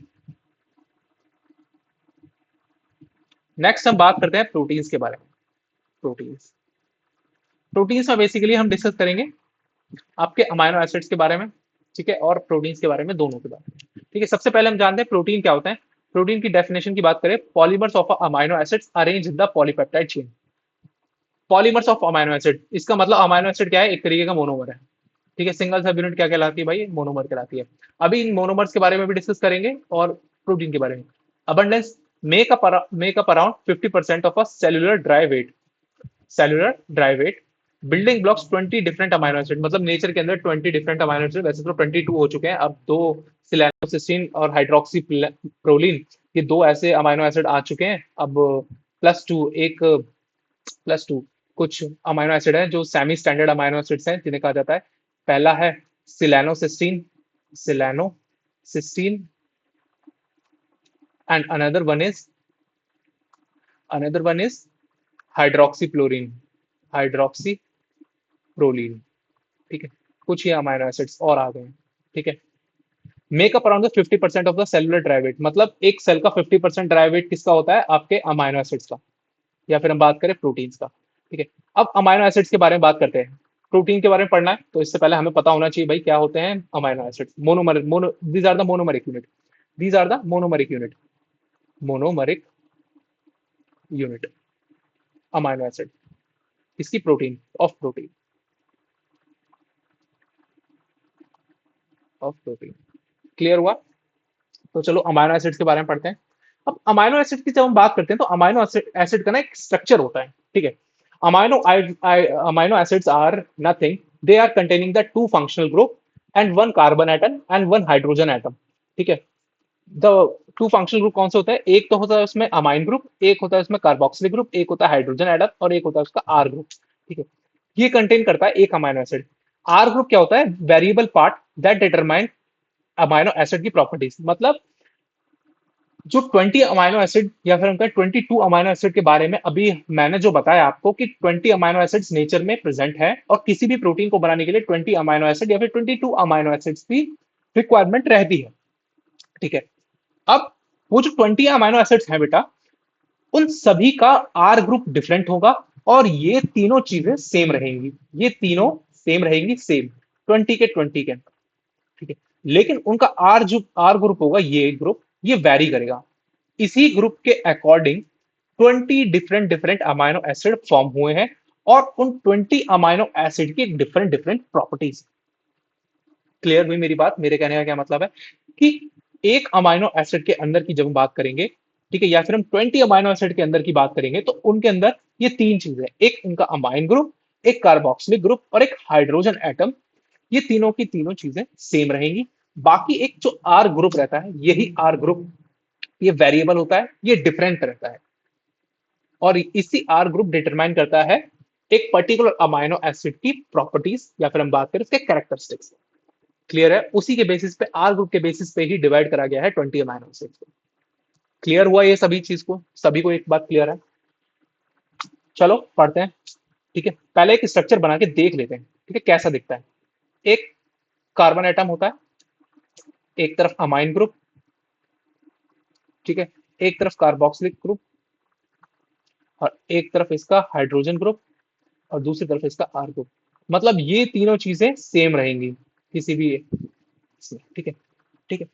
नेक्स्ट हम बात करते हैं प्रोटीन्स के बारे में। प्रोटीन्स, प्रोटीन्स में बेसिकली हम डिस्कस करेंगे आपके अमाइनो एसिड्स के बारे में, ठीक है, और प्रोटीन्स के बारे में, दोनों के बारे में। ठीक है, सबसे पहले हम जानते हैं प्रोटीन क्या होता है। प्रोटीन की डेफिनेशन की बात करें, polymers of amino acids arrange in the polypeptide chain. Polymers of amino acid, इसका मतलब अमाइनो एसिड क्या है, एक तरीके का मोनोमर है। ठीक है, सिंगल सब यूनिट क्या कहलाती है भाई, मोनोमर कहलाती है। अभी इन मोनोमर्स के बारे में भी डिस्कस करेंगे और प्रोटीन के बारे में। Abundance, make up around 50% of a cellular dry weight, cellular dry weight. Building blocks 20 different amino acid, मतलब नेचर के अंदर 20 डिफरेंट अमाइनो एसिड, वैसे तो 22 हो चुके हैं, अब दो, सिलेनोसिस्टीन और हाइड्रोक्सी प्रोलिन, ये दो ऐसे अमाइनो एसिड आ चुके हैं। अब +2, एक +2 कुछ अमाइनो एसिड हैं जो सेमी स्टैंडर्ड अमाइनो एसिड्स हैं, जिन्हें कहा जाता है, पहला है सिलेनोसिस्टीन, सिलेनोसिस्टीन, एंड अनदर वन इज हाइड्रोक्सीप्लोरीन, हाइड्रोक्सीप्रोलीन। ठीक है, कुछ ये अमाइनो एसिड्स और आ गए हैं। ठीक है, make up around the 50% of the cellular dry weight, मतलब एक सेल का 50% ड्राइवेट किसका होता है, आपके अमाइनो एसिड्स का, या फिर हम बात करें प्रोटीन्स का। ठीक है, अब अमाइनो एसिड्स के बारे में बात करते हैं। प्रोटीन के बारे में पढ़ना है तो इससे पहले हमें पता होना चाहिए भाई क्या होते हैं amino acids. These are the monomeric unit, these are the monomeric unit, monomeric unit, amino acid, इसकी protein, of protein, of protein. Clear हुआ? तो चलो अमाइनो एसिड्स के बारे में पढ़ते हैं। अब अमाइनो एसिड की जब हम बात करते हैं तो अमाइनो एसिड का ना एक स्ट्रक्चर होता है। ठीक है, amino amino acids are nothing, they are containing the two functional group and one carbon atom and one hydrogen atom. ठीक है, द टू फंक्शनल ग्रुप कौन से होता है, एक तो होता है उसमें अमाइन ग्रुप, एक होता है उसमें कार्बोक्सिलिक ग्रुप, एक होता है हाइड्रोजन एटम, और एक होता है उसका आर ग्रुप। ठीक है, ये कंटेन करता है एक अमाइनो एसिड। आर ग्रुप क्या होता है, variable part that determine amino acid की प्रॉपर्टीज, मतलब जो 20 अमाइनो एसिड या फिर उनका 22 अमाइनो एसिड के बारे में अभी मैंने जो बताया आपको कि 20 अमाइनो एसिड्स नेचर में प्रेजेंट है, और किसी भी प्रोटीन को बनाने के लिए 20 अमाइनो एसिड या फिर 22 अमाइनो एसिड्स की रिक्वायरमेंट रहती है। ठीक है, अब वो जो 20 अमाइनो एसिड्स हैं बेटा, उन सभी का आर ग्रुप डिफरेंट होगा, और ये तीनों चीजें सेम रहेंगी, ये तीनों सेम रहेंगी, सेम 20 के ठीक है। लेकिन उनका आर ग्रुप होगा, ये ग्रुप ये वैरी करेगा। इसी ग्रुप के according 20 different different amino acid form हुए हैं, और उन 20 अमाइनो एसिड की डिफरेंट डिफरेंट प्रॉपर्टीज। क्लियर हुई मेरी बात? मेरे कहने का क्या मतलब है कि एक अमाइनो एसिड के अंदर की जब हम बात करेंगे, ठीक है, या फिर हम 20 अमाइनो एसिड के अंदर की बात करेंगे, तो उनके अंदर ये तीन चीजें, एक उनका अमाइन ग्रुप, एक कार्बोक्सिलिक ग्रुप, और एक हाइड्रोजन एटम, ये तीनों की तीनों चीजें सेम रहेंगी। बाकी एक जो आर ग्रुप रहता है, यही आर ग्रुप ये वेरिएबल होता है, ये डिफरेंट रहता है, और इसी आर ग्रुप डिटरमाइन करता है एक पर्टिकुलर अमाइनो एसिड की प्रॉपर्टीज, या फिर हम बात करें उसके कैरेक्टरिस्टिक्स। क्लियर है? उसी के बेसिस पे, आर ग्रुप के बेसिस पे ही डिवाइड करा गया है 20 अमाइनो एसिड को। क्लियर हुआ ये सभी चीज को? सभी को एक बात क्लियर है? चलो पढ़ते हैं। ठीक है, पहले एक स्ट्रक्चर बना के देख लेते हैं, ठीक है, कैसा दिखता है। एक कार्बन एटम होता है, एक तरफ अमाइन ग्रुप, ठीक है, एक तरफ कार्बोक्सिलिक ग्रुप, और एक तरफ इसका हाइड्रोजन ग्रुप, और दूसरी तरफ इसका आर ग्रुप। मतलब ये तीनों चीजें सेम रहेंगी किसी भी इसमें, ठीक है। ठीक है,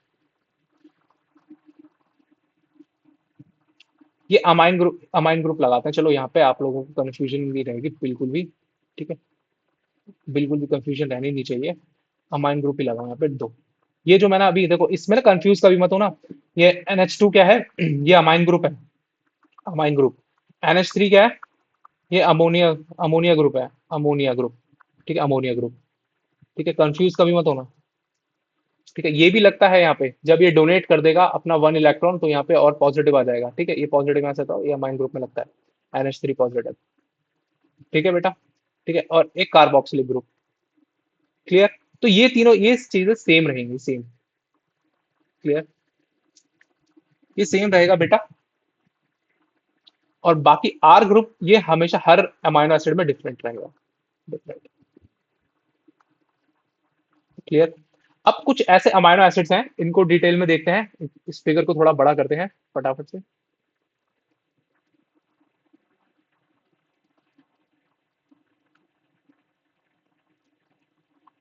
ये अमाइन ग्रुप लगाते हैं, चलो यहाँ पे आप लोगों को कंफ्यूजन नहीं रहेगी बिल्कुल भी, ठीक है, बिल्कुल भी कंफ्यूजन रहनी नहीं चाहिए। अमाइन ग्रुप ही लगाओ यहाँ पे दो। ये जो मैंने अभी देखो, इसमें ना कंफ्यूज कभी मत हो ना। ये NH2 क्या है? ये अमाइन ग्रुप है, अमाइन ग्रुप। NH3 क्या है? ये अमोनिया, अमोनिया ग्रुप है, अमोनिया ग्रुप, ठीक है, अमोनिया ग्रुप। ठीक है, कंफ्यूज कभी मत होना। ठीक है, ये भी लगता है यहाँ पे, जब ये डोनेट कर देगा अपना 1 इलेक्ट्रॉन तो यहाँ पे और पॉजिटिव आ जाएगा, ठीक है, ये पॉजिटिव यहाँ से था, ये अमाइन ग्रुप में लगता है, NH3 पॉजिटिव। ठीक है बेटा, ठीक है, और एक कार्बोक्सिलिक ग्रुप। क्लियर? तो ये तीनों ये चीजें सेम रहेंगी, सेम। क्लियर? ये सेम रहेगा बेटा। और बाकी आर ग्रुप ये हमेशा हर अमाइनो एसिड में डिफरेंट रहेगा, डिफरेंट। क्लियर? अब कुछ ऐसे अमाइनो एसिड्स हैं, इनको डिटेल में देखते हैं, इस फिगर को थोड़ा बड़ा करते हैं फटाफट से।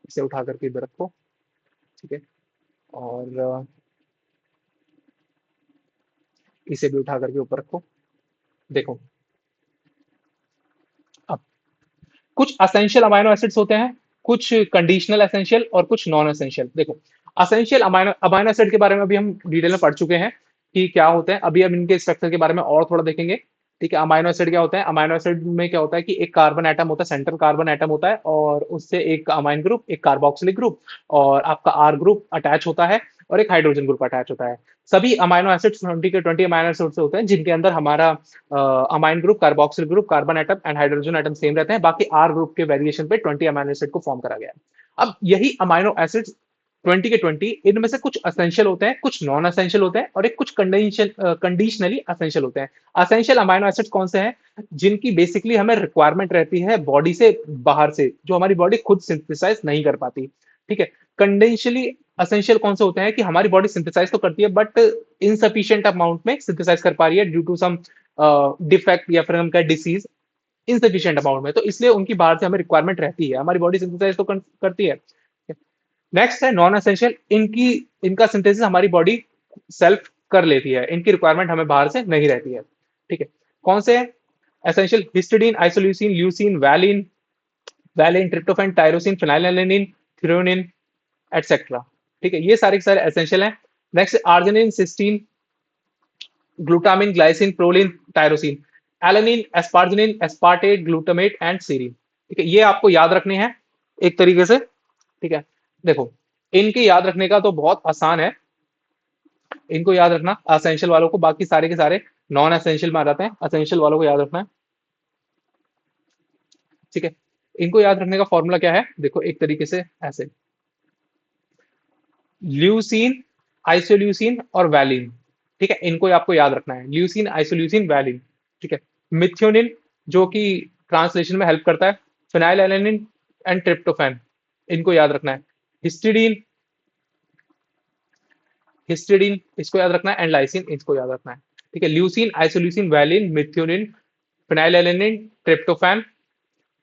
इसे उठा करके इधर रखो, ठीक है, और इसे भी उठा करके ऊपर रखो। देखो, अब कुछ असेंशियल अमाइनो एसिड्स होते हैं, कुछ कंडीशनल एसेंशियल और कुछ नॉन एसेंशियल। देखो, असेंशियल अमाइनो अमाइनो एसिड के बारे में अभी हम डिटेल में पढ़ चुके हैं कि क्या होते हैं, अभी हम इनके स्ट्रक्चर के बारे में और थोड़ा देखेंगे। ठीक है, अमाइनो एसिड क्या होता है? अमाइनो एसिड में क्या होता है कि एक कार्बन एटम होता है, सेंट्रल कार्बन एटम होता है, और उससे एक अमाइन ग्रुप, एक कार्बोक्सिलिक ग्रुप, और आपका आर ग्रुप अटैच होता है, और एक हाइड्रोजन ग्रुप अटैच होता है। सभी अमाइनो एसिड्स 20 के 20 अमाइनो एसिड्स होते हैं, जिनके अंदर हमारा amine group, carboxyl group, carbon atom and hydrogen atom same रहते हैं। बाकी आर ग्रुप के वेरिएशन पे 20 अमाइनो एसिड को फॉर्म करा गया है। अब यही अमाइनो एसिड्स 20 के 20 इनमें से कुछ असेंशियल होते हैं, कुछ नॉन असेंशियल होते हैं, और एक कुछ कंडीशनली असेंशियल होते हैं। असेंशियल अमाइनो एसिड्स कौन से हैं? जिनकी बेसिकली हमें रिक्वायरमेंट रहती है बॉडी से बाहर से, जो हमारी बॉडी खुद सिंथेसाइज नहीं कर पाती। ठीक है, कंडेंशियली असेंशियल कौन से होते हैं कि हमारी बॉडी सिंथेसाइज तो करती है, बट इनसफिशियंट अमाउंट में सिंथेसाइज कर पा रही है ड्यू टू सम डिफेक्ट या फिर हम कहें डिसीज, इनसफिशियंट अमाउंट में, तो इसलिए उनकी बाहर से हमें रिक्वायरमेंट रहती है, हमारी बॉडी सिंथेसाइज तो करती है। नेक्स्ट है नॉन एसेंशियल, इनकी इनका सिंथेसिस हमारी बॉडी सेल्फ कर लेती है, इनकी रिक्वायरमेंट हमें बाहर से नहीं रहती है। ठीक है, कौन से essential? Histidine, isoleucine, leucine, valine, valine, tryptophan, tyrosine, phenylalanine, threonine, etcetera. ठीक है, ये सारे के सारे एसेंशियल हैं। Next arginine, cysteine, glutamine, glycine, proline, tyrosine, alanine, asparagine, aspartate, glutamate and serine. ठीक है, ये आपको याद रखने हैं एक तरीके से। ठीक है, देखो, इनके याद रखने का तो बहुत आसान है, इनको याद रखना असेंशियल वालों को, बाकी सारे के सारे नॉन एसेंशियल में आ जाते हैं, असेंशियल वालों को याद रखना है। ठीक है, इनको याद रखने का फॉर्मूला क्या है? देखो, एक तरीके से ऐसे, ल्यूसीन, आइसोल्यूसिन और वैलिन। ठीक है, इनको आपको याद रखना है, ल्यूसीन, आइसोल्यूसिन, वैलिन। ठीक है, मिथ्योनिन, जो कि ट्रांसलेशन में हेल्प करता है, फिनाइल एलेनिन एंड ट्रिप्टोफैन, इनको याद रखना है। हिस्टिडीन, हिस्टिडीन इसको याद रखना है, एंड लाइसिन इसको याद रखना है। ठीक है, leucine, isoleucine, valine, methionine, phenyl alanine, tryptophan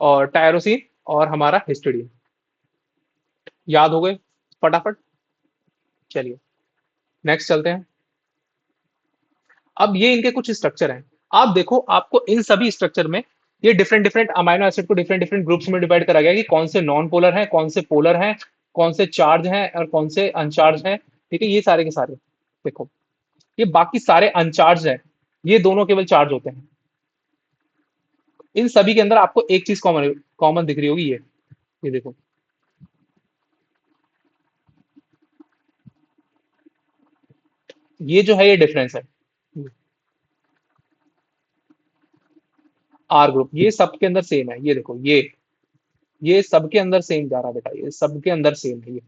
और टायरोसिन और हमारा हिस्टिडीन। याद हो गए फटाफट? चलिए नेक्स्ट चलते हैं। अब ये इनके कुछ स्ट्रक्चर हैं, आप देखो, आपको इन सभी स्ट्रक्चर में ये डिफरेंट डिफरेंट अमाइनो एसिड को डिफरेंट डिफरेंट ग्रुप्स में डिवाइड करा गया है कि कौन से नॉन पोलर हैं, कौन से पोलर हैं, कौन से चार्ज हैं और कौन से अनचार्ज हैं। ठीक है, ये सारे के सारे देखो, ये बाकी सारे अनचार्ज हैं, ये दोनों केवल चार्ज होते हैं। इन सभी के अंदर आपको एक चीज कॉमन कॉमन दिख रही होगी, ये देखो, ये जो है ये डिफरेंस है। आर ग्रुप ये सबके अंदर सेम है, ये देखो, ये सबके अंदर सेम जा रहा है बेटा, ये सबके अंदर सेम है,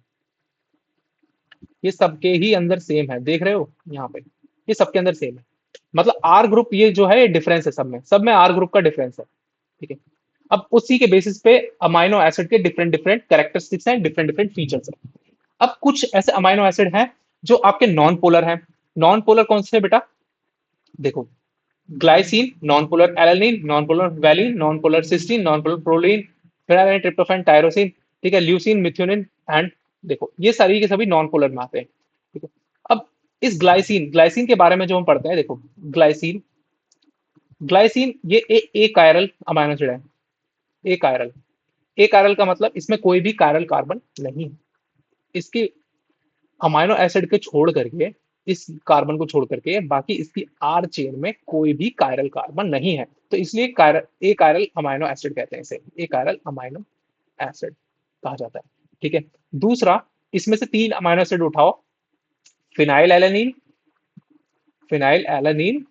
ये सबके ही अंदर सेम है, देख रहे हो यहाँ पे, ये सबके अंदर सेम है। मतलब आर ग्रुप ये जो है ये डिफरेंस है, सब में आर ग्रुप का डिफरेंस है। ठीक है, अब उसी के बेसिस पे अमाइनो एसिड के डिफरेंट डिफरेंट कैरेक्टरिस्टिक्स हैं, डिफरेंट डिफरेंट फीचर्स हैं। अब कुछ ऐसे अमाइनो एसिड हैं जो आपके नॉन पोलर हैं, नॉन पोलर कौन से है बेटा? देखो, glycine non polar, alanine non polar, valine non polar, cysteine non polar, proline, phenyl, tryptophan, tyrosine, ठीक है, ल्यूसिन, मिथ्योनिन एंड, देखो ये सारी के सभी नॉन पोलर में आते हैं। ठीक है। अब इस ग्लाइसिन ग्लाइसिन के बारे में जो हम पढ़ते हैं, देखो ग्लाइसिन, ग्लाइसिन ये ए कायरल अमाइनो एसिड है। ए कायरल, ए कायरल का मतलब इसमें कोई भी कायरल कार्बन नहीं है। इसके अमाइनो एसिड के छोड़ करके, इस कार्बन को छोड़ करके बाकी इसकी आर चेन में कोई भी कायरल कार्बन नहीं है, तो इसलिए कायरल ए कायरल अमाइनो एसिड कहते हैं इसे, ए कायरल अमाइनो एसिड कहा जाता है। ठीक है। दूसरा, इसमें से 3 अमाइनो एसिड उठाओ, phenyl alanine, phenyl alanine,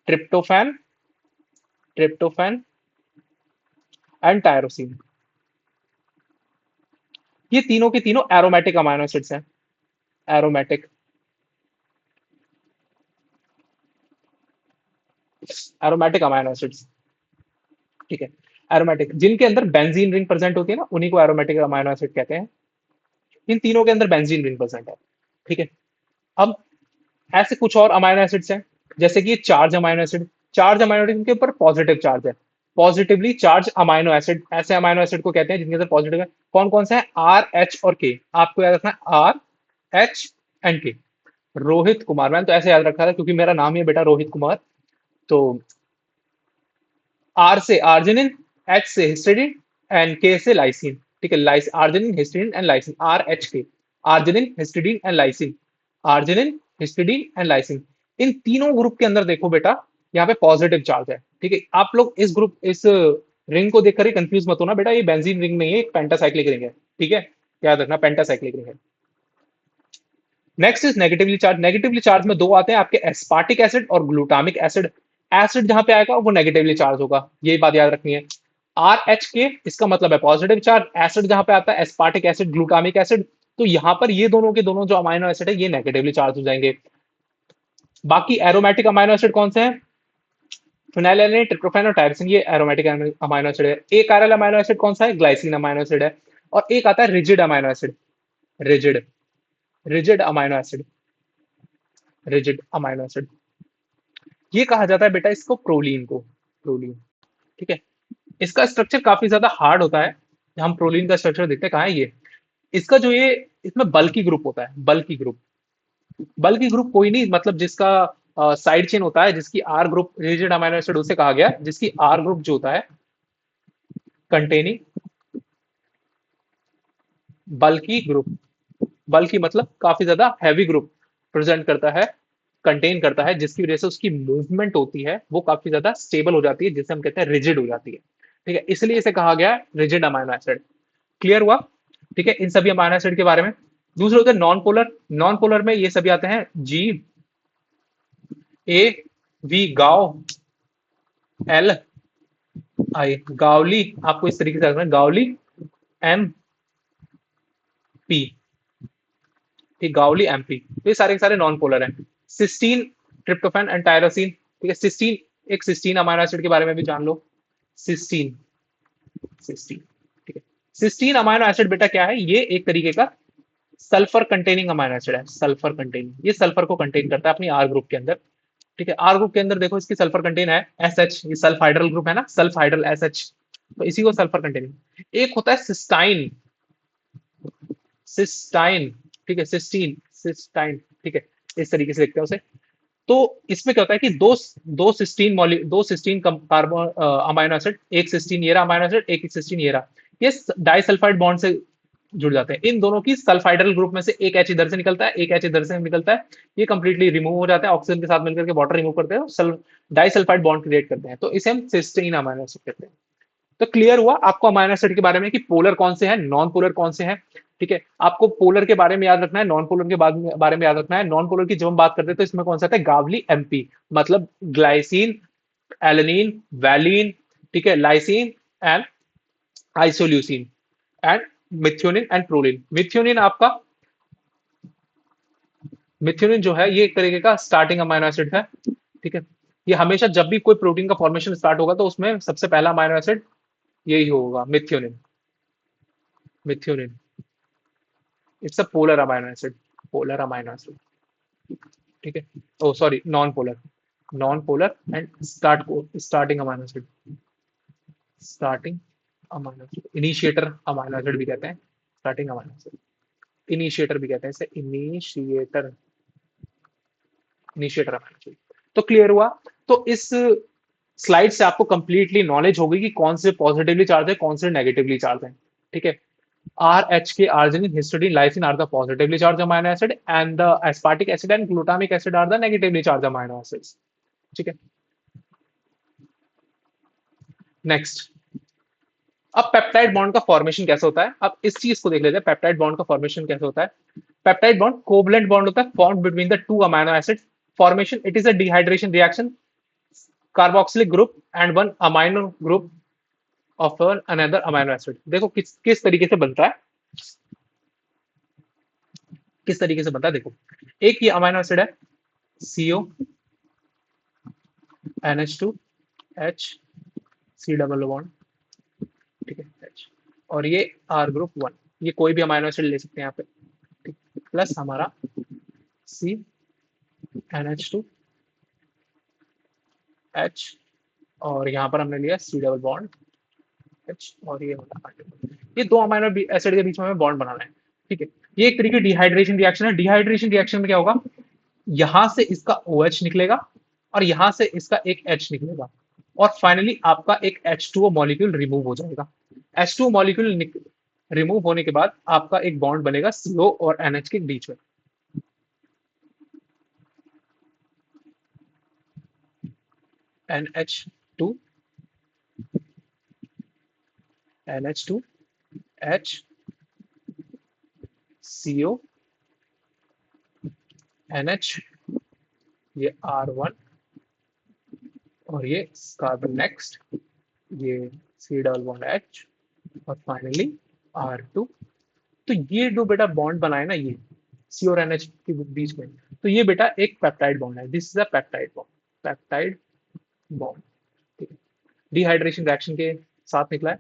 tryptophan, tryptophan and tyrosine. ये तीनों के तीनों एरोमेटिक अमाइनो एसिड्स हैं। Aromatic, aromatic amino acids. ठीक है। एरोमेटिक जिनके अंदर बेंजीन रिंग प्रेजेंट होती है ना, उन्हीं को एरोमेटिक अमाइनो एसिड कहते हैं। इन तीनों के अंदर बेंजीन रिंग प्रेजेंट है। ठीक है। अब ऐसे कुछ और अमाइनो एसिड्स हैं, जैसे कि ये charge amino acid, charge amino acid के ऊपर पॉजिटिव चार्ज है, पॉजिटिवली चार्ज अमाइनो एसिड, ऐसे अमाइनो एसिड को कहते हैं जिनके अंदर पॉजिटिव है। कौन कौन से हैं? आर, एच और के। आपको याद रखना है आर, एच एंड के। रोहित कुमार, मैंने तो ऐसे याद रखा था क्योंकि मेरा नाम ही है बेटा रोहित कुमार। तो आर से आर्जिनिन, एच से हिस्टिडीन एंड के से लाइसिन। ठीक है, lys arginine, histidine and lysine, R H K, arginine, histidine and lysine, arginine, histidine and lysine. इन तीनों ग्रुप के अंदर देखो बेटा, यहाँ पे पॉजिटिव चार्ज है। ठीक है, आप लोग इस ग्रुप, इस रिंग को देखकर ही कंफ्यूज मत होना बेटा, ये बेंजीन रिंग नहीं है, एक पेंटासाइक्लिक रिंग है। ठीक है, याद रखना पेंटासाइक्लिक रिंग है। Next is negatively charge. Negatively charge में दो आते हैं आपके, एस्पार्टिक एसिड और ग्लूटामिक एसिड। एसिड जहां पे आएगा वो नेगेटिवली चार्ज होगा, ये बात याद रखनी है। आर एच के, इसका मतलब है पॉजिटिव चार्ज। एसिड जहां पे आता है, एस्पार्टिक एसिड, ग्लूटामिक एसिड, तो यहां पर ये दोनों के दोनों जो अमाइनो एसिड है ये नेगेटिवली चार्ज हो जाएंगे। बाकी एरोमेटिक अमाइनो एसिड कौन से हैं? फिनाइलैलेनाइन, ट्रिप्टोफैन और टायरोसिन, ये एरोमेटिक अमाइनो एसिड है। एक कायरल अमाइनो एसिड कौन सा है? ग्लाइसिन अमाइनो एसिड है। और एक आता है rigid amino acid, rigid, rigid amino acid, rigid amino acid, ये कहा जाता है बेटा इसको प्रोलीन को, प्रोलीन। ठीक है। इसका स्ट्रक्चर काफी ज्यादा हार्ड होता है। हम प्रोलीन का स्ट्रक्चर देखते हैं, कहाँ है ये? इसका जो ये, इसमें बल्की ग्रुप होता है, बल्की ग्रुप। बल्की ग्रुप कोई नहीं, मतलब जिसका साइड चेन होता है, जिसकी R group, rigid amino acid उसे कहा गया, जिसकी आर ग्रुप जो होता है कंटेनिंग बल्की ग्रुप। बल्कि मतलब काफी ज्यादा हैवी ग्रुप प्रेजेंट करता है, कंटेन करता है, जिसकी वजह से उसकी मूवमेंट होती है वो काफी ज्यादा स्टेबल हो जाती है, जिसे हम कहते हैं रिजिड हो जाती है। ठीक है, इसलिए इसे कहा गया रिजिड अमाइनो एसिड। क्लियर हुआ? ठीक है, इन सभी अमाइनो एसिड के बारे में। दूसरे होते हैं नॉन पोलर। नॉन पोलर में ये सभी आते हैं, जी, ए, वी गाओ, एल, आई गावली, आपको इस तरीके से रखना है, गावली, एम, पी। ठीक, गावली, एमपी, तो ये सारे के सारे नॉन पोलर हैं। Cysteine, tryptophan and tyrosine. ठीक है, सिस्टीन, एक सिस्टीन अमाइनो एसिड के बारे में भी जान लो। Cysteine, cysteine. ठीक है, सिस्टीन अमाइनो एसिड बेटा क्या है? ये एक तरीके का सल्फर कंटेनिंग अमाइनो एसिड है, सल्फर कंटेनिंग। ये सल्फर को कंटेन करता है अपनी आर ग्रुप के अंदर। ठीक है, आर ग्रुप के अंदर देखो इसकी सल्फर कंटेन है एस एच, ये सल्फ हाइड्रल ग्रुप है ना, सल्फ हाइड्रल एस एच, तो इसी को सल्फर कंटेनिंग। एक होता है सिस्टाइन, सिस्टाइन। ठीक है, सिस्टीन, सिस्टाइन। ठीक है, इस तरीके से देखते हैं उसे। तो इसमें क्या होता है कि दो सिस्टीन कार्बन अमाइनो एसिड, एक सिस्टीन ये रहा अमाइनो एसिड, एक सिस्टीन ये रहा, ये डाइसल्फाइड बॉन्ड से जुड़ जाते हैं। इन दोनों की सल्फाइडल ग्रुप में से एक एच इधर से निकलता है, एक एच इधर से निकलता है, ये कंप्लीटली रिमूव हो जाता है, ऑक्सीजन के साथ मिलकर के वाटर रिमूव करते हैं, डाइसल्फाइड बॉन्ड क्रिएट करते हैं, तो इसे हम सिस्टीन अमाइनो एसिड कहते हैं। तो क्लियर हुआ आपको अमाइनो एसिड के बारे में कि पोलर कौन से हैं, नॉन पोलर कौन से हैं। ठीक है, आपको पोलर के बारे में याद रखना है, नॉन पोलर के बारे में याद रखना है। नॉन पोलर की जब हम बात करते हैं तो इसमें कौन सा आता है? गावली, एमपी, मतलब ग्लाइसिन, एलेनिन, वैलिन, ठीक है, lysine and isoleucine and methionine and proline. Methionine आपका, मिथ्योनिन जो है ये एक तरीके का स्टार्टिंग अमाइनो एसिड है। ठीक है, ये हमेशा जब भी कोई प्रोटीन का फॉर्मेशन स्टार्ट होगा तो उसमें सबसे पहला अमाइनो एसिड यही होगा, methionine, methionine. It's a polar amino acid. Polar amino acid, ठीक है। Oh sorry, non polar, non polar and starting amino acid, starting amino acid, initiator amino acid भी कहते हैं, स्टार्टिंग अमाइनो एसिड, इनिशिएटर भी कहते हैं इसे, इनिशिएटर, इनिशिएटर अमाइनो एसिड। तो क्लियर हुआ। तो इस स्लाइड से आपको कंप्लीटली नॉलेज होगी कि कौन से पॉजिटिवली चार्ज है, कौन से नेगेटिवली चार्ज है, ठीक है। RHK, arginine, histidine, lysine are the positively charged amino acid, and the aspartic acid and glutamic acid are the negatively charged amino acids, ठीक है। नेक्स्ट, अब पेप्टाइड बॉन्ड का फॉर्मेशन कैसे होता है, अब इस चीज को देख लेते हैं, पेप्टाइड बॉन्ड का फॉर्मेशन कैसे होता है। पेप्टाइड बॉन्ड कोवलेंट बॉन्ड होता है, formed between the two amino acid. Formation, it is a dehydration reaction, carboxylic group and one amino group of another amino acid. देखो किस किस तरीके से बनता है, किस तरीके से बनता है, देखो एक ये अमाइनो एसिड है, CO NH2 H C double bond, ठीक है, H, और ये R ग्रुप 1, ये कोई भी अमाइनो एसिड ले सकते हैं यहाँ पे, ठीक, प्लस हमारा C NH2 H, और यहाँ पर हमने लिया C डबल बॉन्ड H, और ये वाला R, ये दो अमाइनो एसिड के बीच में हमें बॉन्ड बनाना है, ठीक है। ये एक तरीके की डिहाइड्रेशन रिएक्शन है। डिहाइड्रेशन रिएक्शन में क्या होगा, यहां से इसका OH निकलेगा और यहां से इसका एक H निकलेगा, और फाइनली आपका एक H2O मॉलिक्यूल रिमूव हो जाएगा। H2O मॉलिक्यूल रिमूव होने के बाद आपका एक बॉन्ड बनेगा CO और NH के बीच में, NH2 NH2 H CO NH, ये R1 और ये कार्बन नेक्स्ट, ये C डबल बॉन्ड H, और फाइनली R2। तो ये जो बेटा बॉन्ड बनाए ना, ये C और NH के बीच में, तो ये बेटा एक पेप्टाइड बॉन्ड है, this is a peptide bond, peptide bond, ठीक है। डिहाइड्रेशन रिएक्शन के साथ निकला है,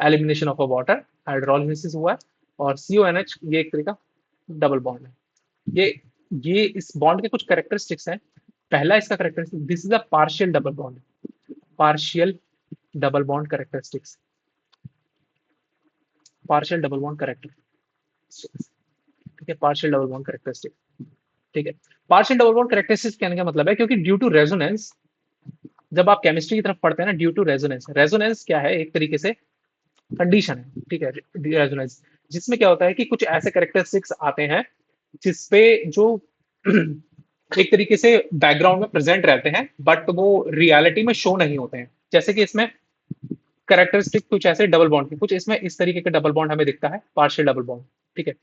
elimination of a water, hydrolysis हुआ है, और CONH ये एक तरीका डबल बॉन्ड है। ये इस बॉन्ड के कुछ कैरेक्टरिस्टिक्स हैं। पहला इसका characteristic, this is a partial double bond, partial double bond characteristics, partial double bond character, ठीक है, पार्शियल डबल बॉन्ड कैरेक्टरिस्टिक, ठीक है। पार्शियल डबल बॉन्ड कैरेक्टरिस्टिक्स कहने का मतलब है, क्योंकि ड्यू टू रेजोनेंस, जब आप केमिस्ट्री की तरफ पढ़ते हैं ना, ड्यू टू रेजोनेंस, रेजोनेंस क्या है, एक तरीके से कंडीशन है, ठीक है, रेजोनेंस, जिसमें क्या होता है कि कुछ ऐसे कैरेक्टरिस्टिक्स आते हैं जिसपे जो एक तरीके से बैकग्राउंड में प्रेजेंट रहते हैं, बट वो रियलिटी में शो नहीं होते हैं। जैसे कि इसमें कैरेक्टरिस्टिक कुछ ऐसे डबल बॉन्ड के, कुछ इसमें इस तरीके का डबल बॉन्ड हमें दिखता है, पार्शियल डबल बॉन्ड, ठीक है,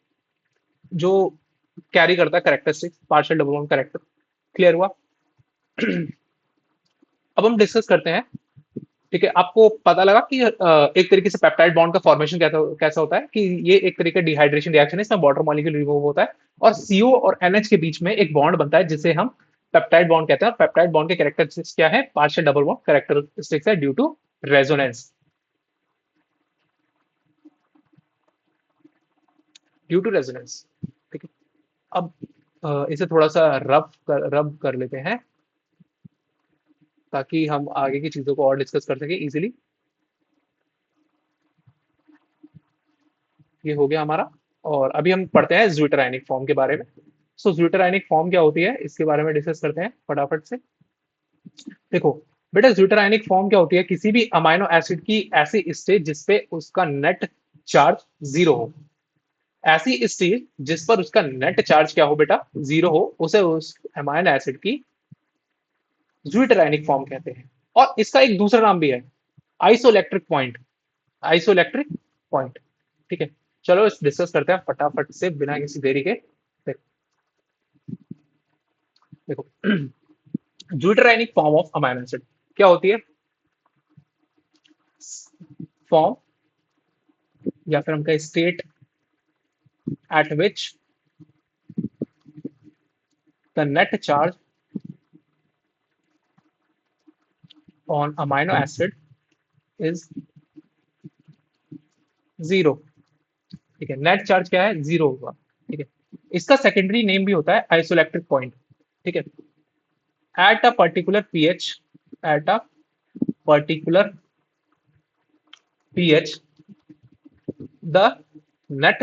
जो कैरी करता है characteristic partial double bond character. Clear हुआ। अब हम डिस्कस करते हैं, ठीक है। आपको पता लगा कि एक तरीके से पेप्टाइड बॉन्ड का फॉर्मेशन कैसा कैसा होता है, कि ये एक तरीके डिहाइड्रेशन रिएक्शन है, इसमें वाटर मॉलिक्यूल रिमूव होता है और CO और NH के बीच में एक बॉन्ड बनता है जिसे हम पेप्टाइड बॉन्ड कहते हैं। और पेप्टाइड बॉन्ड के कैरेक्टरिस्टिक्स क्या है, पार्शियल डबल बॉन्ड कैरेक्टरिस्टिक्स है due to resonance, due to resonance, ठीक है। अब इसे थोड़ा सा रब कर लेते हैं, ताकि हम आगे की चीजों को और डिस्कस कर सके इजीली। ये हो गया हमारा, और अभी हम पढ़ते हैं ज्यूटराइनिक फॉर्म के बारे में। सो ज्यूटराइनिक फॉर्म क्या होती है, इसके बारे में डिस्कस करते हैं फटाफट से। देखो बेटा, ज्यूटराइनिक फॉर्म क्या होती है, किसी भी अमाइनो एसिड की ऐसी स्टेट जिसपे उसका नेट चार्ज जीरो हो, ऐसी स्टेट जिस पर उसका नेट चार्ज क्या हो बेटा, जीरो हो, उसे उस अमाइनो एसिड की ज्यूटराइनिक फॉर्म कहते हैं। और इसका एक दूसरा नाम भी है, आइसोइलेक्ट्रिक पॉइंट, आइसोइलेक्ट्रिक पॉइंट, ठीक है। चलो इस डिस्कस करते हैं फटाफट से बिना किसी देरी के। देखो, ज्यूटराइनिक फॉर्म ऑफ अमाइनो एसिड क्या होती है, फॉर्म या फिर हम कहें state eight which the net charge on amino acid is zero, ठीक है। नेट चार्ज क्या है, जीरो होगा, ठीक है। इसका सेकेंडरी नेम भी होता है आइसोइलेक्ट्रिक पॉइंट। ठीक है, at a particular pH, at a particular pH the net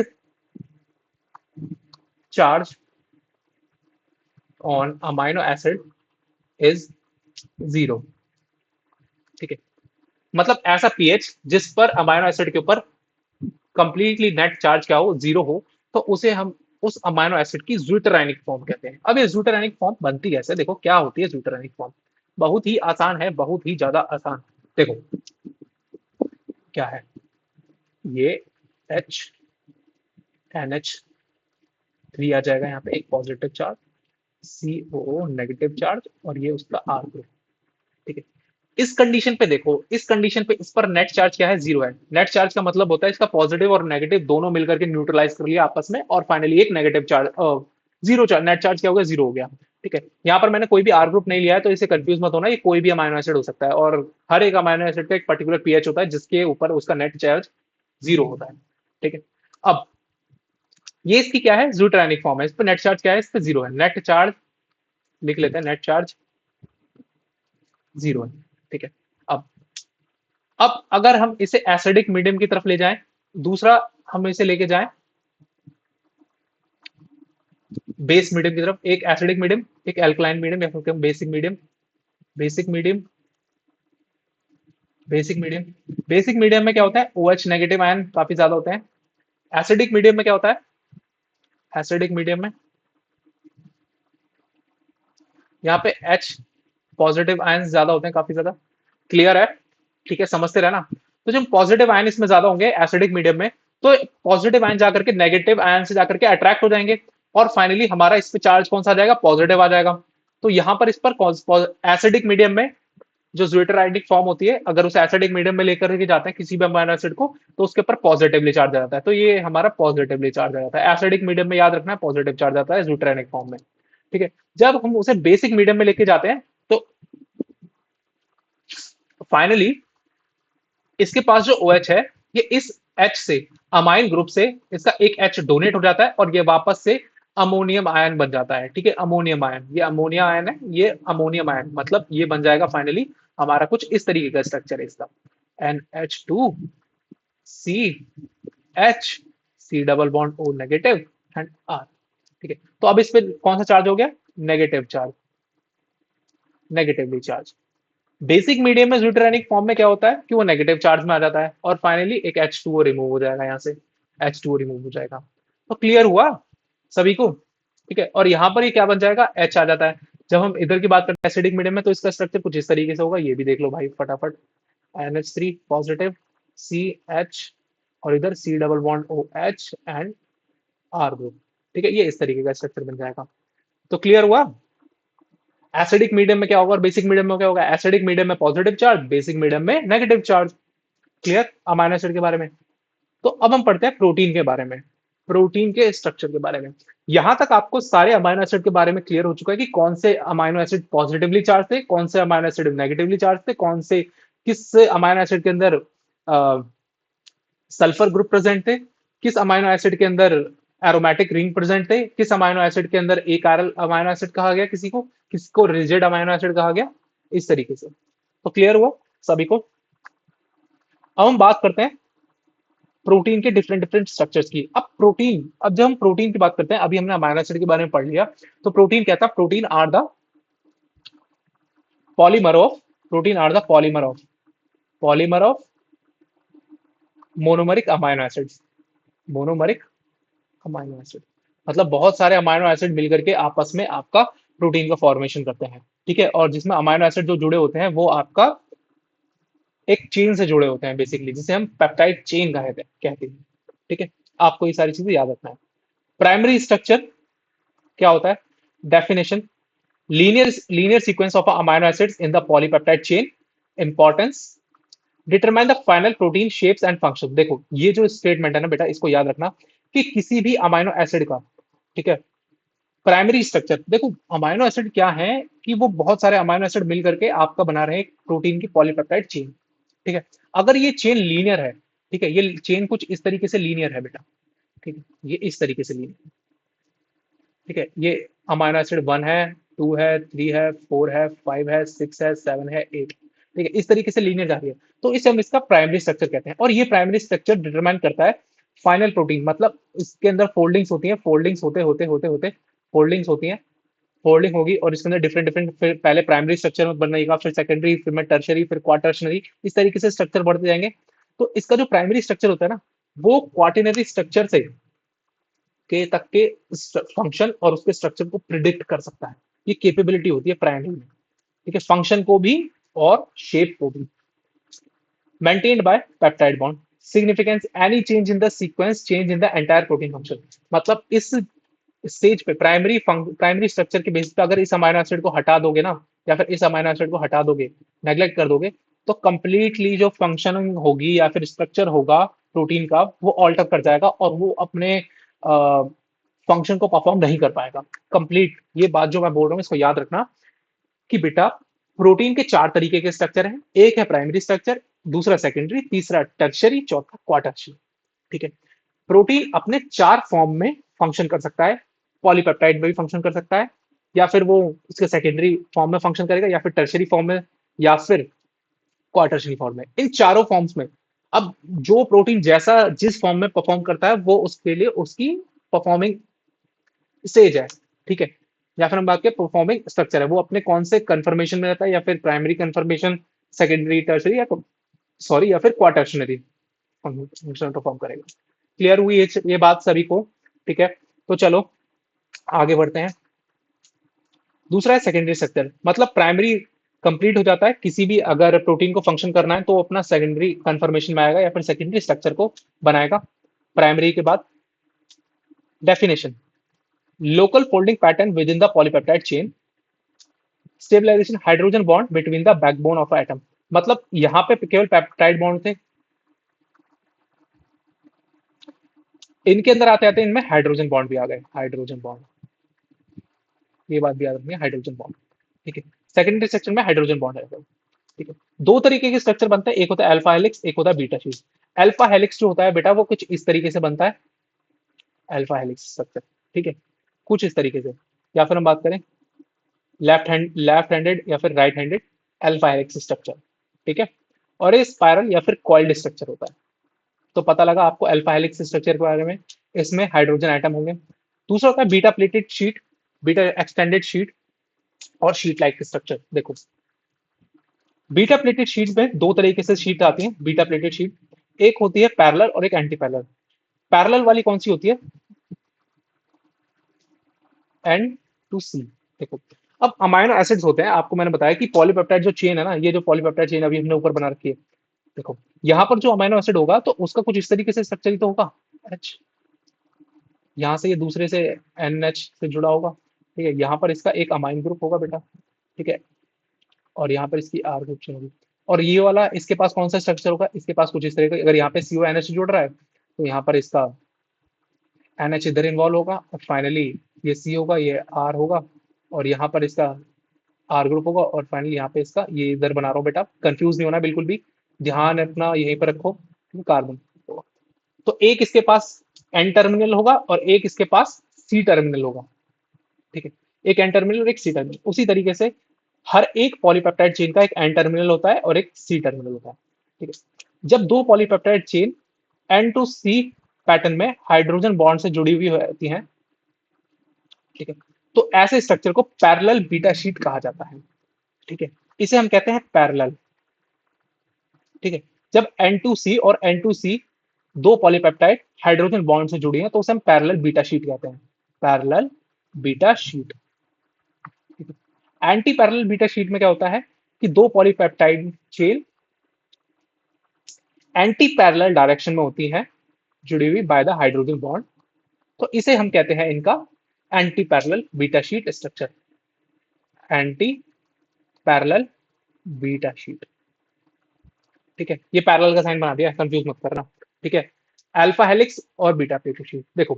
charge on amino acid is zero. ठीक है, मतलब ऐसा पीएच जिस पर अमाइनो एसिड के ऊपर कंप्लीटली नेट चार्ज क्या हो, जीरो हो, तो उसे हम उस अमाइनो एसिड की ज्यूटराइनिक फॉर्म कहते हैं। अब ये ज्यूटराइनिक फॉर्म बनती कैसे, देखो क्या होती है ज्यूटराइनिक फॉर्म। बहुत ही आसान है, बहुत ही ज्यादा आसान। देखो क्या है, ये एच NH3 आ जाएगा यहाँ पे, एक positive charge, COO negative charge, और ये उसका R ग्रुप। ठीक है, इस कंडीशन पे देखो, इस कंडीशन पे इस पर नेट चार्ज क्या है, जीरो है। नेट चार्ज का मतलब होता है इसका पॉजिटिव और नेगेटिव दोनों मिलकर के न्यूट्रलाइज कर लिया आपस में, और फाइनली एक negative charge, zero charge, net charge क्या हो गया, जीरो हो गया। ठीक है, यहाँ पर मैंने कोई भी आर ग्रुप नहीं लिया है, तो इसे कंफ्यूज मत होना, ये कोई भी अमाइनो एसिड हो सकता है, और हर एक अमाइनो एसिड का एक पर्टिकुलर पीएच होता है जिसके ऊपर उसका नेट चार्ज जीरो होता है। ठीक है, अब ये इसकी क्या है, ज्यूट्रानिक फॉर्म है, इस पर नेट चार्ज क्या है, इस पर जीरो है, नेट चार्ज लिख लेते हैं, नेट चार्ज जीरो है। ठीक है, अब अब अगर हम इसे एसिडिक मीडियम की तरफ ले जाएं, दूसरा हम इसे लेके जाएं बेस मीडियम की तरफ, एक एसिडिक मीडियम, एक एल्कलाइन मीडियम, या फिर basic medium, basic medium, basic medium. Basic medium में क्या होता है, OH नेगेटिव आयन काफी ज्यादा होते हैं। एसिडिक मीडियम में क्या होता है, एसिडिक मीडियम में यहाँ पे H पॉजिटिव आयन ज्यादा होते हैं, काफी ज्यादा। क्लियर है, ठीक है, समझते रहना। तो जब पॉजिटिव आयन इसमें ज्यादा होंगे एसिडिक मीडियम में, तो पॉजिटिव आयन जाकर के नेगेटिव आयन से जाकर के अट्रैक्ट हो जाएंगे, और फाइनली हमारा इस पे चार्ज कौन सा आ जाएगा, पॉजिटिव आ जाएगा। तो यहाँ पर इस पर एसिडिक मीडियम में जो ज्यूटराइडिक फॉर्म होती है, अगर उसे एसिडिक मीडियम में लेकर के जाते हैं किसी भी अमीनो एसिड को, तो उसके ऊपर पॉजिटिवली चार्ज आ जाता है, तो ये हमारा पॉजिटिवली चार्ज आ जाता है। एसिडिक मीडियम में याद रखना है पॉजिटिव चार्ज आता है ज्यूटराइनिक फॉर्म में। ठीक है, जब हम उसे बेसिक मीडियम में लेके जाते हैं, तो फाइनली इसके पास जो OH है, ये इस H से, अमाइन ग्रुप से, इसका एक H डोनेट हो जाता है, और ये वापस से अमोनियम आयन बन जाता है। ठीक है, अमोनियम आयन, ये अमोनिया आयन है, ये अमोनियम आयन, मतलब ये बन जाएगा फाइनली हमारा कुछ इस तरीके का स्ट्रक्चर है इसका, NH2CH, C double bond O negative and R। ठीक है, तो अब इस पे कौन सा चार्ज हो गया, negative charge, negatively charge. Basic medium में ज्यूटेरानिक फॉर्म में क्या होता है कि वो नेगेटिव चार्ज में आ जाता है, और फाइनली एक H2O रिमूव हो जाएगा, यहाँ से H2O रिमूव हो जाएगा। तो क्लियर हुआ सभी को। ठीक है, और यहाँ पर ये क्या बन जाएगा, H आ जाता है। जब हम इधर की बात करते हैं एसिडिक मीडियम में, तो इसका स्ट्रक्चर कुछ इस तरीके से होगा, ये भी देख लो भाई फटाफट, NH3 पॉजिटिव, CH, और इधर C double bond OH and R group. ठीक है, ये इस तरीके का स्ट्रक्चर बन जाएगा। तो क्लियर हुआ, एसिडिक मीडियम में क्या होगा और बेसिक मीडियम में क्या होगा, एसिडिक मीडियम में पॉजिटिव चार्ज, बेसिक मीडियम में negative charge. Clear amino acid के बारे में। तो अब हम पढ़ते हैं प्रोटीन के बारे में, प्रोटीन के स्ट्रक्चर के बारे में। यहां तक आपको सारे अमाइनो एसिड के बारे में क्लियर हो चुका है कि कौन से अमाइनो एसिड पॉजिटिवली चार्ज थे, कौन से अमाइनो एसिड नेगेटिवली चार्ज थे, कौन से किस अमाइनो एसिड के अंदर सल्फर ग्रुप प्रेजेंट थे, किस अमाइनो एसिड के अंदर एरोमेटिक रिंग प्रेजेंट थे, किस अमाइनो एसिड के अंदर एक आरल अमाइनो एसिड कहा गया, किसी को किसको रिजिड अमाइनो एसिड कहा गया, इस तरीके से। तो क्लियर हुआ सभी को। अब हम बात करते हैं प्रोटीन के डिफरेंट डिफरेंट स्ट्रक्चर्स की। अब जब हम प्रोटीन की बात करते हैं, अभी हमने अमाइनो एसिड के बारे में पढ़ लिया, तो प्रोटीन क्या था, protein are the polymer of monomeric amino acids, monomeric amino acid, मतलब बहुत सारे अमाइनो एसिड मिलकर के आपस में आपका प्रोटीन का फॉर्मेशन करते हैं। ठीक है, और जिसमें अमाइनो एसिड जो जुड़े होते हैं वो आपका एक चेन से जुड़े होते हैं बेसिकली, जिसे हम पेप्टाइड चेन कहते हैं। ठीक है, आपको ये सारी चीजें याद रखना है। प्राइमरी स्ट्रक्चर क्या होता है, definition, linear sequence of amino acids in the polypeptide chain. Importance, determine the final protein shapes and function. देखो ये जो स्टेटमेंट है ना बेटा, इसको याद रखना कि किसी भी अमाइनो एसिड का, ठीक है, प्राइमरी स्ट्रक्चर, देखो अमाइनो एसिड क्या है कि वो बहुत सारे अमाइनो एसिड मिल करके आपका बना रहे एक प्रोटीन की पॉलीपेप्टाइड चेन। ठीक है, अगर ये चेन लीनियर है, ठीक है, ये चेन कुछ इस तरीके से लीनियर है बेटा, ठीक है, ये इस तरीके से लीनियर, ठीक है, ये अमाइनो एसिड 1 है, 2 है, 3 है, 4 है, 5 है, 6 है, 7 है, 8। ठीक है, इस तरीके से लीनियर जा रही है। तो इसे हम इसका प्राइमरी स्ट्रक्चर कहते हैं, और ये प्राइमरी स्ट्रक्चर डिटरमाइन करता है फाइनल प्रोटीन। मतलब इसके अंदर फोल्डिंग्स होती हैं, फोल्डिंग्स होते होते होते होते फोल्डिंग्स होती हैं, फोल्डिंग होगी, और इसके अंदर डिफरेंट डिफरेंट, फिर पहले प्राइमरी स्ट्रक्चर में बनेगा, फिर सेकेंडरी, फिर में टर्शरी, फिर क्वाटर्शनरी, इस तरीके से स्ट्रक्चर बढ़ते जाएंगे। तो इसका जो प्राइमरी स्ट्रक्चर होता है ना, वो क्वाटिनरी स्ट्रक्चर से के तक के फंक्शन और उसके स्ट्रक्चर को प्रिडिक्ट कर सकता है। ये कैपेबिलिटी होती है प्राइमरी में। ठीक है, फंक्शन को भी और शेप को भी। maintained by peptide bond significance any change in the sequence change in the entire protein function। मतलब इस स्टेज पे प्राइमरी स्ट्रक्चर के बेसिस पे अगर इस अमाइनो एसिड को हटा दोगे ना, या फिर इस अमाइनो एसिड को हटा दोगे, नेग्लेक्ट कर दोगे, तो कंप्लीटली जो फंक्शनिंग होगी या फिर स्ट्रक्चर होगा प्रोटीन का, वो ऑल्टर कर जाएगा, और वो अपने फंक्शन को परफॉर्म नहीं कर पाएगा कंप्लीट। ये बात जो मैं बोल रहा हूँ इसको याद रखना कि बेटा, प्रोटीन के 4 तरीके के स्ट्रक्चर हैं। एक है प्राइमरी स्ट्रक्चर, दूसरा सेकेंडरी, तीसरा टर्शियरी, चौथा क्वाटर्शियरी। ठीक है, प्रोटीन अपने 4 फॉर्म में फंक्शन कर सकता है। पॉलीपेप्टाइड में भी फंक्शन कर सकता है, या फिर वो उसके सेकेंडरी फॉर्म में फंक्शन करेगा, या फिर टर्शियरी फॉर्म में, या फिर क्वाटर्शियरी फॉर्म में। इन चारों फॉर्म्स में अब जो प्रोटीन जैसा जिस फॉर्म में परफॉर्म करता है, वो उसके लिए उसकी परफॉर्मिंग स्टेज है। ठीक है, या फिर हम बात करें परफॉर्मिंग स्ट्रक्चर है, वो अपने कौन से कन्फर्मेशन में रहता है, या फिर प्राइमरी कन्फर्मेशन, सेकेंडरी, टर्शरी, या सॉरी, या फिर क्वाटर्शनरी फंक्शन परफॉर्म करेगा। क्लियर हुई ये बात सभी को? ठीक है, तो चलो आगे बढ़ते हैं। दूसरा है सेकेंडरी स्ट्रक्चर। मतलब प्राइमरी कंप्लीट हो जाता है, किसी भी अगर प्रोटीन को फंक्शन करना है तो वो अपना सेकेंडरी कन्फर्मेशन में आएगा, या फिर सेकेंडरी स्ट्रक्चर को बनाएगा प्राइमरी के बाद। Definition: local folding pattern within the polypeptide chain, stabilisation hydrogen bond between the backbone of atom. मतलब यहाँ पे केवल पेप्टाइड बॉन्ड थे, इनके अंदर आते आते इनमें हाइड्रोजन बॉन्ड भी आ गए, हाइड्रोजन बॉन्ड। ये बात भी याद रखनी है, हाइड्रोजन बॉन्ड। ठीक है, सेकेंडरी सेक्शन में हाइड्रोजन बॉन्ड है। ठीक है, दो तरीके के स्ट्रक्चर बनते हैं, एक होता है अल्फा हेलिक्स, एक होता है बीटा शीट। अल्फा हेलिक्स जो होता है बेटा, वो कुछ इस तरीके से बनता है, अल्फा हेलिक्स स्ट्रक्चर। ठीक है, कुछ इस तरीके से। या फिर हम बात करें लेफ्ट हैंडेड या फिर right handed alpha helix structure. ठीक है, और ये स्पाइरल या फिर कॉइल्ड स्ट्रक्चर होता है। तो पता लगा आपको अल्फा हेलिक्स स्ट्रक्चर के बारे में, इसमें हाइड्रोजन आइटम होंगे। दूसरा होता है beta pleated sheet, beta extended sheet, और शीट लाइक स्ट्रक्चर। देखो, बीटा प्लेटेड शीट में दो तरीके से शीट आती है, बीटा प्लेटेड शीट। एक होती है पैरेलल और एक एंटी पैरेलल। पैरेलल वाली कौन सी होती है? एन टू सी। देखो, अब अमाइनो एसिड्स होते हैं, आपको मैंने बताया कि पॉलीपेप्टाइड जो चेन है ना, ये जो पॉलीपेप्टाइड चेन अभी हमने ऊपर बना रखी है, देखो यहाँ पर जो अमाइनो एसिड होगा तो उसका कुछ इस तरीके से स्ट्रक्चर ही तो होगा, एच। यहाँ से ये दूसरे से एन एच से जुड़ा होगा। ठीक है, यहाँ पर इसका एक अमाइन ग्रुप होगा बेटा। ठीक है, और यहाँ पर इसकी आर ग्रुप चेन होगी। और ये वाला इसके पास कौन सा स्ट्रक्चर होगा? इसके पास कुछ इस तरह का, अगर यहाँ पे सीओ एन एच जुड़ रहा है तो यहाँ पर इसका एन एच इधर इन्वॉल्व होगा, और फाइनली ये सी होगा, ये आर होगा, और यहाँ पर इसका आर ग्रुप होगा, और फाइनली यहाँ पे इसका ये इधर बना रहा हूँ बेटा, कंफ्यूज नहीं होना बिल्कुल भी, ध्यान अपना यहीं पर रखो, कार्बन। तो एक इसके पास एन टर्मिनल होगा और एक इसके पास सी टर्मिनल होगा। ठीक है, एक एन टर्मिनल और एक सी टर्मिनल। उसी तरीके से हर एक पॉलीपेप्टाइड चेन का एक एन टर्मिनल होता है और एक सी टर्मिनल होता है। ठीक है, जब दो polypeptide chain N to C pattern में हाइड्रोजन बॉन्ड से जुड़ी हुई होती हैं, ठीक है, तो ऐसे स्ट्रक्चर को पैरेलल बीटा शीट कहा जाता है। ठीक है, इसे हम कहते हैं पैरेलल। ठीक है, जब N2C और N2C दो पॉलीपेप्टाइड हाइड्रोजन बॉन्ड से जुड़ी हैं तो उसे हम पैरेलल बीटा शीट कहते हैं, parallel beta sheet. Anti parallel beta sheet में क्या होता है कि दो polypeptide chain anti parallel direction में होती है, जुड़ी हुई बाय द हाइड्रोजन बॉन्ड, तो इसे हम कहते हैं इनका anti parallel beta sheet structure, anti parallel beta sheet. ठीक है, ये पैरेलल का साइन बना दिया, कंफ्यूज मत करना। ठीक है, अल्फा हेलिक्स और बीटा प्लेटेड शीट। देखो,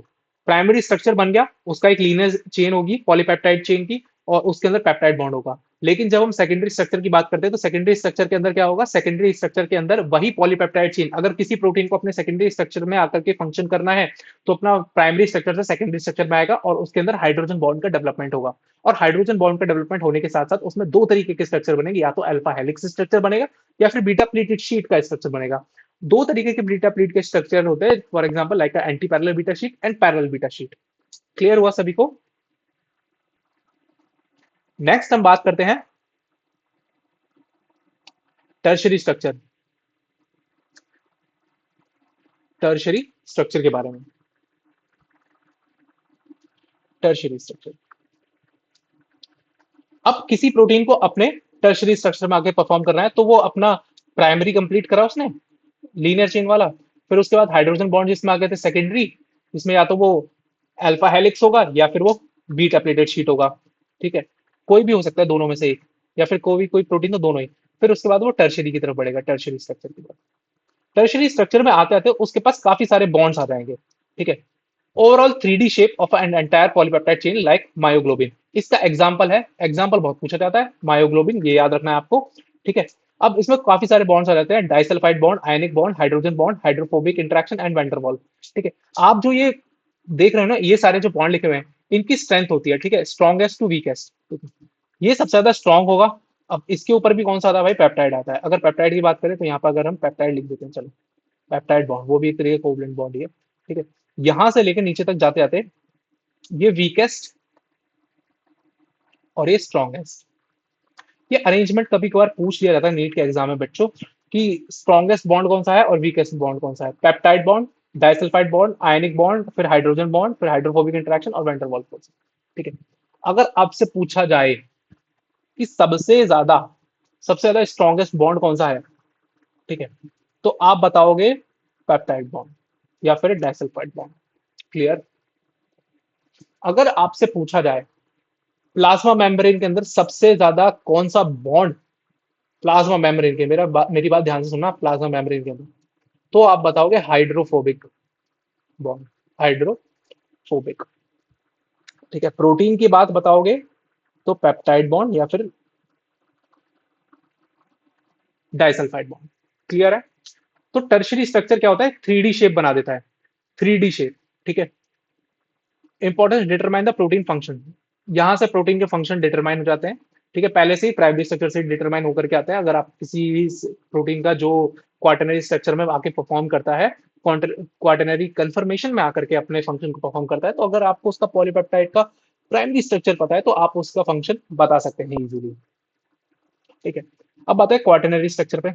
प्राइमरी स्ट्रक्चर बन गया, उसका एक लीनियर चेन होगी पॉलीपेप्टाइड चेन की, और उसके अंदर पेप्टाइड बॉन्ड होगा। लेकिन जब हम सेकेंडरी स्ट्रक्चर की बात करते हैं तो सेकेंडरी स्ट्रक्चर के अंदर क्या होगा, सेकेंडरी स्ट्रक्चर के अंदर वही पॉलीपेप्टाइड चेन, अगर किसी प्रोटीन को अपने सेकेंडरी स्ट्रक्चर में आकर के फंक्शन करना है तो अपना प्राइमरी स्ट्रक्चर से सेकेंडरी स्ट्रक्चर में आएगा और उसके अंदर हाइड्रोजन बॉन्ड का डेवलपमेंट होगा। और हाइड्रोजन बॉन्ड का डेवलपमेंट होने के साथ साथ उसमें दो तरीके के स्ट्रक्चर बनेंगे, या तो अल्फा हेलिक्स स्ट्रक्चर बनेगा या फिर बीटा प्लीटेड शीट का स्ट्रक्चर बनेगा। दो तरीके के बीटा प्लीट के स्ट्रक्चर होते हैं, for example like anti parallel beta sheet and parallel beta sheet. Clear हुआ सभी को? नेक्स्ट हम बात करते हैं टर्शरी स्ट्रक्चर, टर्शरी स्ट्रक्चर के बारे में। टर्शरी स्ट्रक्चर, अब किसी प्रोटीन को अपने टर्शरी स्ट्रक्चर में आगे परफॉर्म करना है तो वो अपना प्राइमरी कंप्लीट करा उसने, लीनियर चेन वाला, फिर उसके बाद हाइड्रोजन बॉन्ड जिसमें आ गए थे सेकेंडरी, जिसमें या तो वो अल्फा हेलिक्स होगा या फिर वो बीटा प्लेटेड शीट होगा। ठीक है, कोई भी हो सकता है दोनों में से एक, या फिर कोई प्रोटीन तो दोनों ही। फिर उसके बाद वो टर्शरी की तरफ बढ़ेगा, टर्शरी स्ट्रक्चर की तरफ। टर्शरी स्ट्रक्चर में आते आते उसके पास काफी सारे बॉन्ड्स आ जाएंगे। ठीक है, overall 3D shape of an entire polypeptide chain like myoglobin, इसका एग्जांपल है, एग्जांपल बहुत पूछा जाता है, मायोग्लोबिन, ये याद रखना है आपको। ठीक है, अब इसमें काफी सारे बॉन्ड्स आ जाते हैं, disulphide bond, ionic bond, hydrogen bond, hydrophobic interaction and van der Waals. ठीक है, आप जो ये देख रहे हो ना, ये सारे जो बॉन्ड लिखे हुए हैं, इनकी स्ट्रेंथ होती है, ठीक है, स्ट्रॉन्गेस्ट टू वीकेस्ट। ये सबसे ज्यादा स्ट्रॉन्ग होगा। अब इसके ऊपर भी कौन सा आता है भाई, पेप्टाइड आता है। अगर पेप्टाइड की बात करें तो यहाँ पर अगर हम पेप्टाइड लिख देते हैं, चलो पेप्टाइड बॉन्ड, वो भी एक तरीके का कोवलेंट बॉन्ड ही है। ठीक है, यहां से लेकर नीचे तक जाते जाते ये वीकेस्ट और ये स्ट्रॉन्गेस्ट। ये अरेंजमेंट कभी कभार पूछ लिया जाता है नीट के एग्जाम में बच्चों, कि स्ट्रॉन्गेस्ट बॉन्ड कौन सा है और वीकेस्ट बॉन्ड कौन सा है। Peptide bond, disulphide bond, ionic bond, फिर हाइड्रोजन बॉन्ड, फिर हाइड्रोफोबिक इंटरेक्शन और वैन डर वाल्स फोर्स। ठीक है, अगर आपसे पूछा जाए कि सबसे ज्यादा स्ट्रॉन्गेस्ट बॉन्ड कौन सा है, ठीक है, तो आप बताओगे पेप्टाइड बॉन्ड या फिर डाइसल्फाइड बॉन्ड। क्लियर? अगर आपसे पूछा जाए प्लाज्मा मेम्ब्रेन के अंदर सबसे ज्यादा कौन सा बॉन्ड, प्लाज्मा मेम्ब्रेन के, मेरी बात ध्यान से सुनना, प्लाज्मा मेम्ब्रेन के अंदर, तो आप बताओगे हाइड्रोफोबिक बॉन्ड, हाइड्रोफोबिक। ठीक है, प्रोटीन की बात बताओगे तो पेप्टाइड बॉन्ड या फिर डाइसल्फाइड बॉन्ड। क्लियर है? तो टर्शरी स्ट्रक्चर क्या होता है, 3D शेप बना देता है, 3D शेप। ठीक है, importance, determine the protein function, यहां से प्रोटीन के फंक्शन डिटरमाइन हो जाते हैं। ठीक है, पहले से ही प्राइमरी स्ट्रक्चर से डिटरमाइन होकर के आता है। अगर आप किसी भी प्रोटीन का जो क्वाटरनरी स्ट्रक्चर में आके परफॉर्म करता है, क्वाटरनरी कन्फर्मेशन में आकर के अपने फंक्शन को परफॉर्म करता है, तो अगर आपको उसका पॉलीपेप्टाइड का प्राइमरी स्ट्रक्चर पता है तो आप उसका फंक्शन बता सकते हैं इजीली। ठीक है, अब बात है क्वाटरनरी स्ट्रक्चर पे,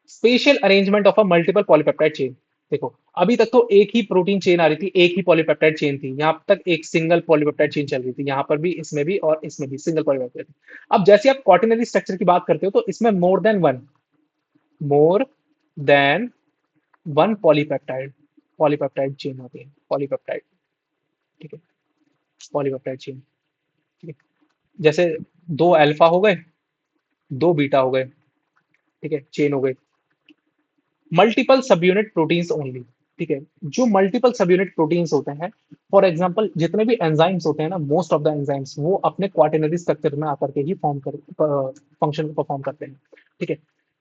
special arrangement of a multiple polypeptide chain. देखो, अभी तक तो एक ही प्रोटीन चेन आ रही थी, एक ही पॉलीपेप्टाइड चेन थी, यहाँ तक एक सिंगल पॉलीपेप्टाइड चेन चल रही थी, यहाँ पर भी, इसमें भी और इसमें भी सिंगल पॉलीपेप्टाइड। अब जैसे आप क्वाटरनरी स्ट्रक्चर की बात करते हो तो इसमें more than one polypeptide, polypeptide chain होती है, पॉलीपेप्टाइड। ठीक है, पॉलीपेप्टाइड चेन। ठीक है, जैसे दो अल्फा हो गए, दो बीटा हो गए, ठीक है, चेन हो गई। मल्टीपल सब यूनिट प्रोटीन्स ओनली। ठीक है, जो मल्टीपल सब यूनिट प्रोटीन्स होते हैं, फॉर एग्जांपल जितने भी एंजाइम्स होते हैं ना, मोस्ट ऑफ द एंजाइम्स वो अपने क्वाटरनरी स्ट्रक्चर में आकर के ही फॉर्म कर फंक्शन को परफॉर्म करते हैं। ठीक है,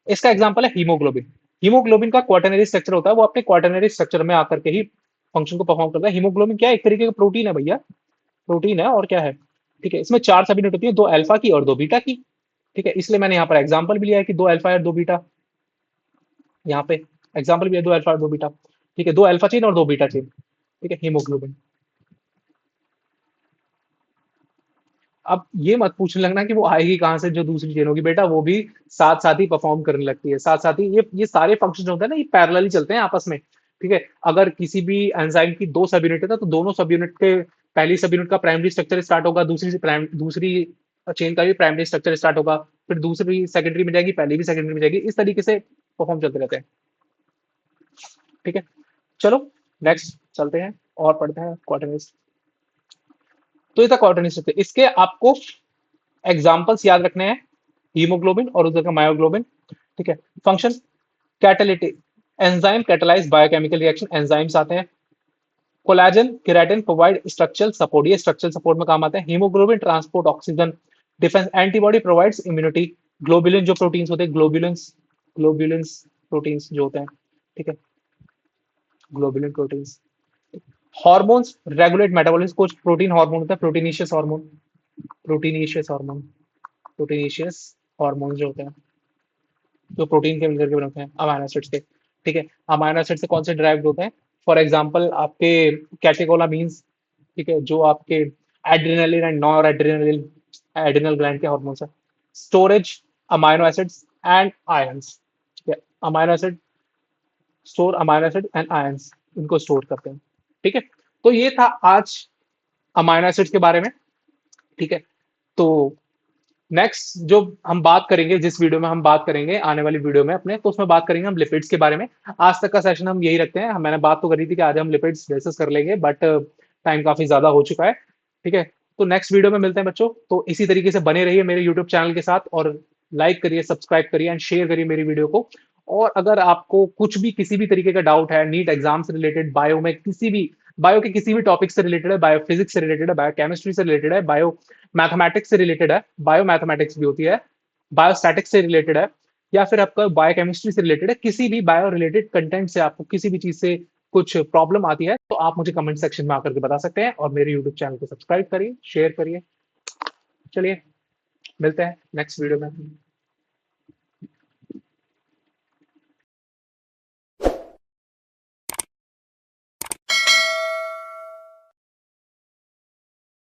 इसका एग्जांपल है हीमोग्लोबिन। हीमोग्लोबिन का क्वाटरनरी स्ट्रक्चर होता है, वो अपने क्वाटरनरी स्ट्रक्चर में आकर के ही फंक्शन को परफॉर्म करता है। हीमोग्लोबिन क्या है, एक तरीके का प्रोटीन है भैया, प्रोटीन है और क्या है। ठीक है, इसमें चार सब यूनिट होती है, दो अल्फा की और दो बीटा की। ठीक है, इसलिए मैंने यहाँ पर एग्जाम्पल भी लिया है कि दो अल्फा और दो बीटा, यहाँ पे एग्जाम्पल भी है, दो अल्फा और दो बीटा। ठीक है, दो अल्फा चेन और दो बीटा चेन। ठीक है, हीमोग्लोबिन। अब ये मत पूछने लगना कि वो आएगी कहाँ से जो दूसरी चेन होगी, बेटा वो भी साथ साथ ही परफॉर्म करने लगती है, साथ साथ ही ये सारे फंक्शन होते हैं ना, ये पैरेलल ही चलते हैं आपस में। ठीक है, अगर किसी भी एंजाइम की दो सब यूनिट है ना, तो दोनों सब यूनिट के, पहली सब यूनिट का प्राइमरी स्ट्रक्चर स्टार्ट होगा, दूसरी चेन का भी प्राइमरी स्ट्रक्चर स्टार्ट होगा, फिर दूसरी सेकेंडरी में जाएगी, पहली भी सेकेंडरी में जाएगी, इस तरीके से परफॉर्म चलते रहते हैं। ठीक है, चलो नेक्स्ट चलते हैं और पढ़ते हैं क्वार्टरनरी। तो ये था क्वार्टरनरी स्ट्रक्चर, इसके आपको एग्जांपल्स याद रखने हैं, हीमोग्लोबिन और उधर का मायोग्लोबिन। ठीक है, function, catalytic enzyme catalyse biochemical reaction, enzymes आते हैं। Collagen keratin provide structural support, ये स्ट्रक्चरल सपोर्ट में काम आते हैं। Haemoglobin transport oxygen, defence antibody provides immunity. Globulin जो प्रोटीन्स होते हैं, ग्लोबुलिन्स प्रोटीन्स जो होते हैं, ठीक है, globulin proteins. Hormones regulate metabolism. कुछ प्रोटीन हार्मोन होता है, proteinaceous hormone, proteinaceous hormone, proteinaceous hormone जो होते हैं, जो प्रोटीन के मिलकर के बनते हैं अमाइनो एसिड्स के, ठीक है। अमाइनो एसिड से कौन से ड्राइव होते हैं? फॉर एग्जांपल आपके कैटेकोलामीन्स, ठीक है, जो आपके adrenaline and nor adrenaline, adrenal gland के हार्मोन्स है। Storage amino acids and ions, ठीक है, amino acid store amino acid and ions, इनको स्टोर करते हैं, ठीक है। तो ये था आज अमाइनो एसिड्स के बारे में, ठीक है। तो नेक्स्ट जो हम बात करेंगे, जिस वीडियो में हम बात करेंगे आने वाली वीडियो में अपने, तो उसमें बात करेंगे हम लिपिड्स के बारे में। आज तक का सेशन हम यही रखते हैं। मैंने बात तो करी थी कि आज हम लिपिड्स डिस्कस कर लेंगे, बट टाइम काफी ज्यादा हो चुका है, ठीक है। तो नेक्स्ट वीडियो में मिलते हैं बच्चों। तो इसी तरीके से बने रहिए मेरे यूट्यूब चैनल के साथ, और लाइक करिए, सब्सक्राइब करिए एंड शेयर करिए मेरी वीडियो को। और अगर आपको कुछ भी किसी भी तरीके का डाउट है, नीट एग्जाम से रिलेटेड, बायो में किसी भी, बायो के किसी भी टॉपिक से रिलेटेड है, बायो फिजिक्स से रिलेटेड है, बायो केमिस्ट्री से रिलेटेड है, बायो मैथमेटिक्स से रिलेटेड है, बायो मैथमेटिक्स भी होती है, बायोस्टैटिक्स से रिलेटेड है, या फिर आपका बायोकेमिस्ट्री से रिलेटेड है, किसी भी बायो रिलेटेड कंटेंट से आपको किसी भी चीज से कुछ प्रॉब्लम आती है, तो आप मुझे कमेंट सेक्शन में आकर के बता सकते हैं। और मेरे यूट्यूब चैनल को सब्सक्राइब करिए, शेयर करिए। चलिए, मिलते हैं नेक्स्ट वीडियो में।